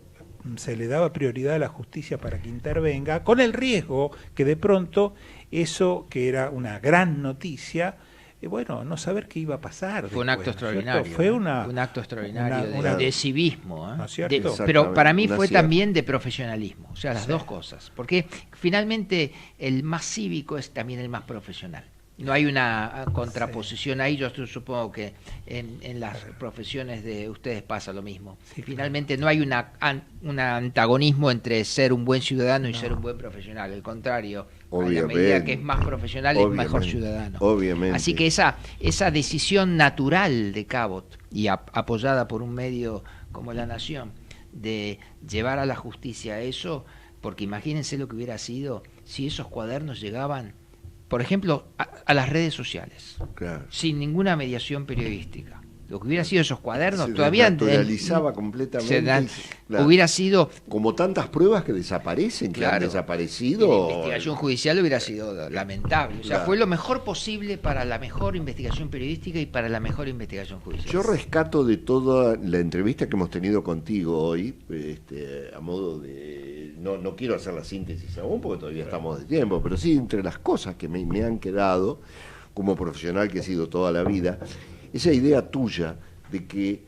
B: se le daba prioridad a la justicia para que intervenga, con el riesgo que de pronto eso, que era una gran noticia, no saber qué iba a pasar.
D: Fue un acto extraordinario.
B: Fue
D: un acto extraordinario de civismo.
B: ¿No es
D: pero para mí fue también de profesionalismo, o sea, las dos cosas. Porque finalmente el más cívico es también el más profesional. No hay una contraposición ahí. Yo supongo que en las profesiones de ustedes pasa lo mismo. Finalmente no hay un antagonismo entre ser un buen ciudadano y ser un buen profesional. Al contrario, a la medida que es más profesional es mejor ciudadano.
C: Obviamente.
D: Así que esa decisión natural de Cabot, y apoyada por un medio como La Nación, de llevar a la justicia eso, porque imagínense lo que hubiera sido si esos cuadernos llegaban, por ejemplo, a las redes sociales, sin ninguna mediación periodística. Lo que hubiera sido esos cuadernos
C: se
D: todavía
C: naturalizaba completamente.
D: Hubiera sido
C: como tantas pruebas que desaparecen, que han desaparecido.
D: La investigación judicial hubiera sido lamentable. O sea, fue lo mejor posible para la mejor investigación periodística y para la mejor investigación judicial.
C: Yo rescato de toda la entrevista que hemos tenido contigo hoy, a modo de... No quiero hacer la síntesis aún porque todavía estamos de tiempo, pero sí entre las cosas que me han quedado como profesional que he sido toda la vida, esa idea tuya de que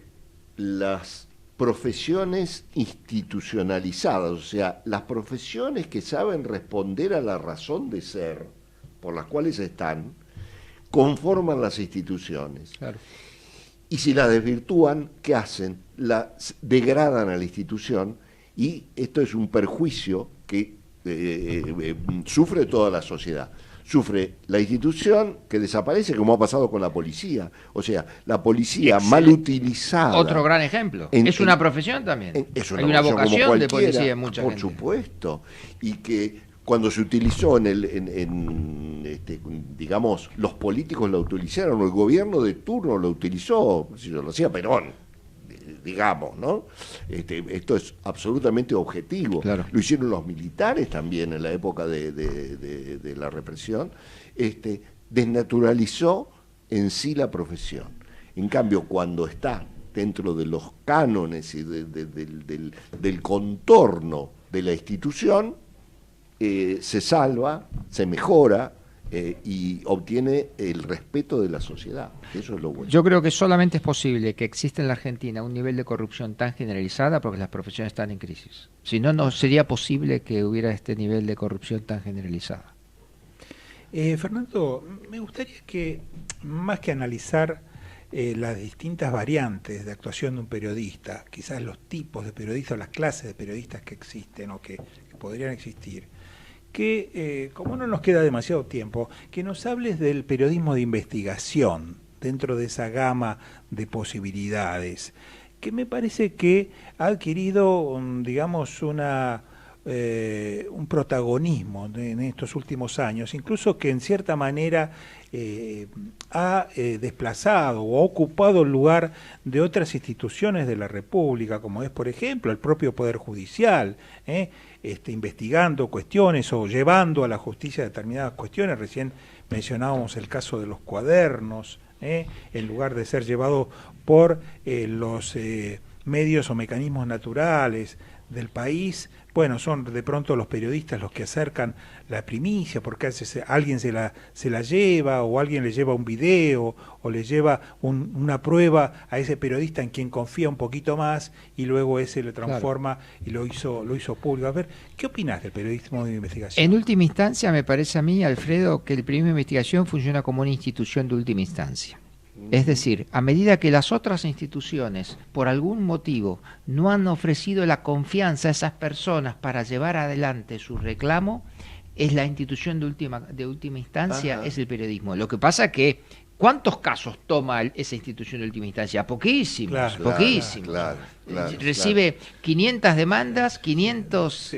C: las profesiones institucionalizadas, o sea, las profesiones que saben responder a la razón de ser por las cuales están, conforman las instituciones. Claro. Y si las desvirtúan, ¿qué hacen? Degradan a la institución, y esto es un perjuicio que sufre toda la sociedad. Sufre la institución, que desaparece, como ha pasado con la policía. O sea, la policía mal utilizada.
D: Otro gran ejemplo. Es una profesión también.
C: Hay una
D: vocación de policía en mucha
C: gente. Por supuesto. Y que cuando se utilizó digamos, los políticos la utilizaron, o el gobierno de turno lo utilizó, si lo hacía Perón, digamos, ¿no? Esto es absolutamente objetivo. Claro. Lo hicieron los militares también en la época de la represión. Desnaturalizó en sí la profesión. En cambio, cuando está dentro de los cánones y del contorno de la institución, se salva, se mejora, y obtiene el respeto de la sociedad. Eso es lo bueno.
D: Yo creo que solamente es posible que exista en la Argentina un nivel de corrupción tan generalizada porque las profesiones están en crisis. Si no, no sería posible que hubiera este nivel de corrupción tan generalizada.
B: Fernando, me gustaría que, más que analizar las distintas variantes de actuación de un periodista, quizás los tipos de periodistas o las clases de periodistas que existen o que podrían existir, que, como no nos queda demasiado tiempo, que nos hables del periodismo de investigación dentro de esa gama de posibilidades, que me parece que ha adquirido, digamos, un protagonismo en estos últimos años, incluso que en cierta manera ha desplazado o ha ocupado el lugar de otras instituciones de la República, como es, por ejemplo, el propio Poder Judicial, investigando cuestiones o llevando a la justicia determinadas cuestiones. Recién mencionábamos el caso de los cuadernos, en lugar de ser llevado por los medios o mecanismos naturales del país, bueno, son de pronto los periodistas los que acercan la primicia, porque alguien se la lleva, o alguien le lleva un video, o le lleva una prueba a ese periodista en quien confía un poquito más, y luego ese lo transforma y lo hizo público. A ver, ¿qué opinás del periodismo de investigación?
D: En última instancia, me parece a mí, Alfredo, que el periodismo de investigación funciona como una institución de última instancia. Es decir, a medida que las otras instituciones, por algún motivo, no han ofrecido la confianza a esas personas para llevar adelante su reclamo, es la institución de última instancia, es el periodismo. Lo que pasa que, ¿cuántos casos toma esa institución de última instancia? Poquísimos, poquísimos. Recibe 500 demandas, 500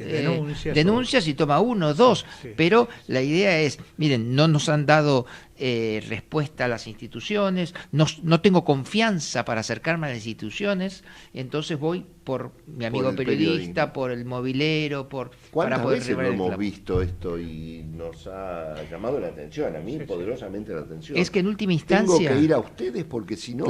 D: denuncias y toma 1, 2. Sí. Pero la idea es, miren, no nos han dado respuesta a las instituciones, no tengo confianza para acercarme a las instituciones, entonces voy por mi amigo periodista, por el movilero,
C: ¿Cuántas veces lo hemos visto esto y nos ha llamado la atención? A mí poderosamente la atención.
D: Es que en última instancia...
C: Tengo que ir a ustedes porque si no...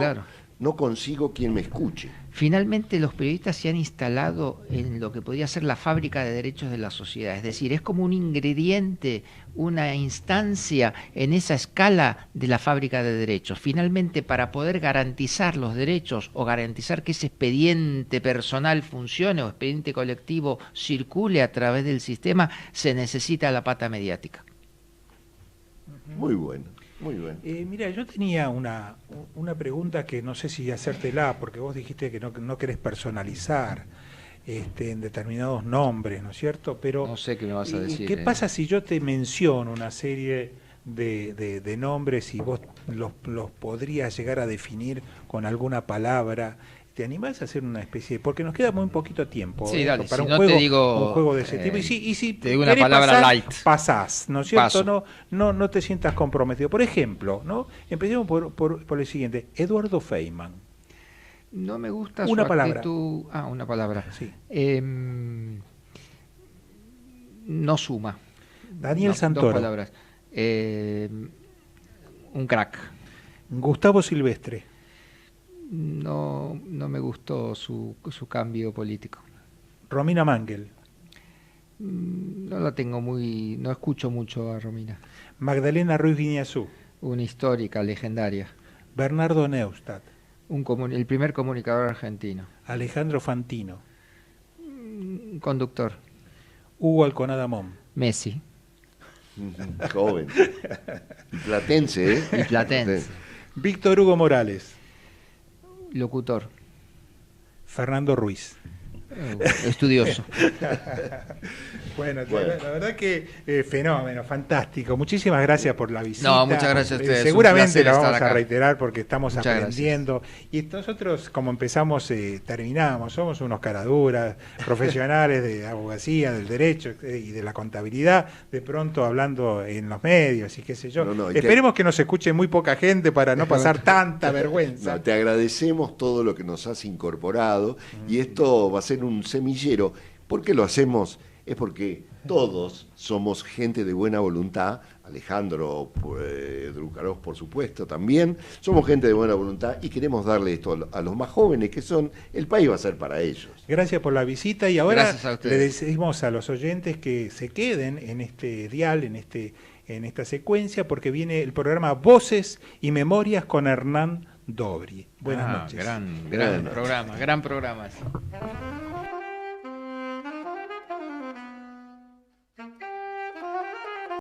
C: no consigo quien me escuche.
D: Finalmente los periodistas se han instalado en lo que podría ser la fábrica de derechos de la sociedad, es decir, es como un ingrediente, una instancia en esa escala de la fábrica de derechos. Finalmente, para poder garantizar los derechos o garantizar que ese expediente personal funcione o expediente colectivo circule a través del sistema, se necesita la pata mediática.
C: Muy bueno. Muy bien.
B: Mira, yo tenía una pregunta que no sé si hacértela, porque vos dijiste que no querés personalizar en determinados nombres, ¿no es cierto? Pero
D: no sé qué me vas a decir.
B: ¿Qué pasa si yo te menciono una serie de nombres y vos los podrías llegar a definir con alguna palabra? ¿Te animás a hacer una especie de...? Porque nos queda muy poquito tiempo
D: para
B: un juego de ese tipo. Y si
D: te digo una palabra light.
B: Pasás, ¿no es cierto? No te sientas comprometido. Por ejemplo, ¿no? Empecemos por el siguiente. Eduardo Feynman.
D: No me gusta
B: una
D: su
B: palabra.
D: actitud... una palabra.
B: Sí.
D: No suma.
B: Daniel Santoro.
D: 2 palabras. Un crack.
B: Gustavo Silvestre.
D: No me gustó su cambio político.
B: Romina Mangel.
D: No la tengo no escucho mucho a Romina.
B: Magdalena Ruiz Guiñazú.
D: Una histórica, legendaria.
B: Bernardo Neustadt.
D: El primer comunicador argentino.
B: Alejandro Fantino.
D: Conductor.
B: Hugo Alconada Mon.
D: Messi.
C: Joven. Y platense, ¿eh?
D: Y platense.
B: Víctor Hugo Morales.
D: Locutor.
B: Fernando Ruiz.
D: Estudioso.
B: Bueno, la verdad que fenómeno, fantástico. Muchísimas gracias por la visita.
D: No, muchas gracias a ustedes.
B: Seguramente la vamos a reiterar porque estamos
D: muchas
B: aprendiendo. Gracias. Y nosotros, como empezamos, terminamos. Somos unos caraduras, profesionales de abogacía, del derecho y de la contabilidad, de pronto hablando en los medios y qué sé yo. Esperemos que nos escuche muy poca gente para no pasar tanta vergüenza.
C: Te agradecemos todo lo que nos has incorporado y esto va a ser un semillero. ¿Por qué lo hacemos? Es porque todos somos gente de buena voluntad. Alejandro Drucarós, por supuesto, también. Somos gente de buena voluntad y queremos darle esto a los más jóvenes, que son, el país va a ser para ellos.
B: Gracias por la visita y ahora le decimos a los oyentes que se queden en este dial, en esta secuencia, porque viene el programa Voces y Memorias con Hernán Dobri. Buenas noches.
D: Gran programa.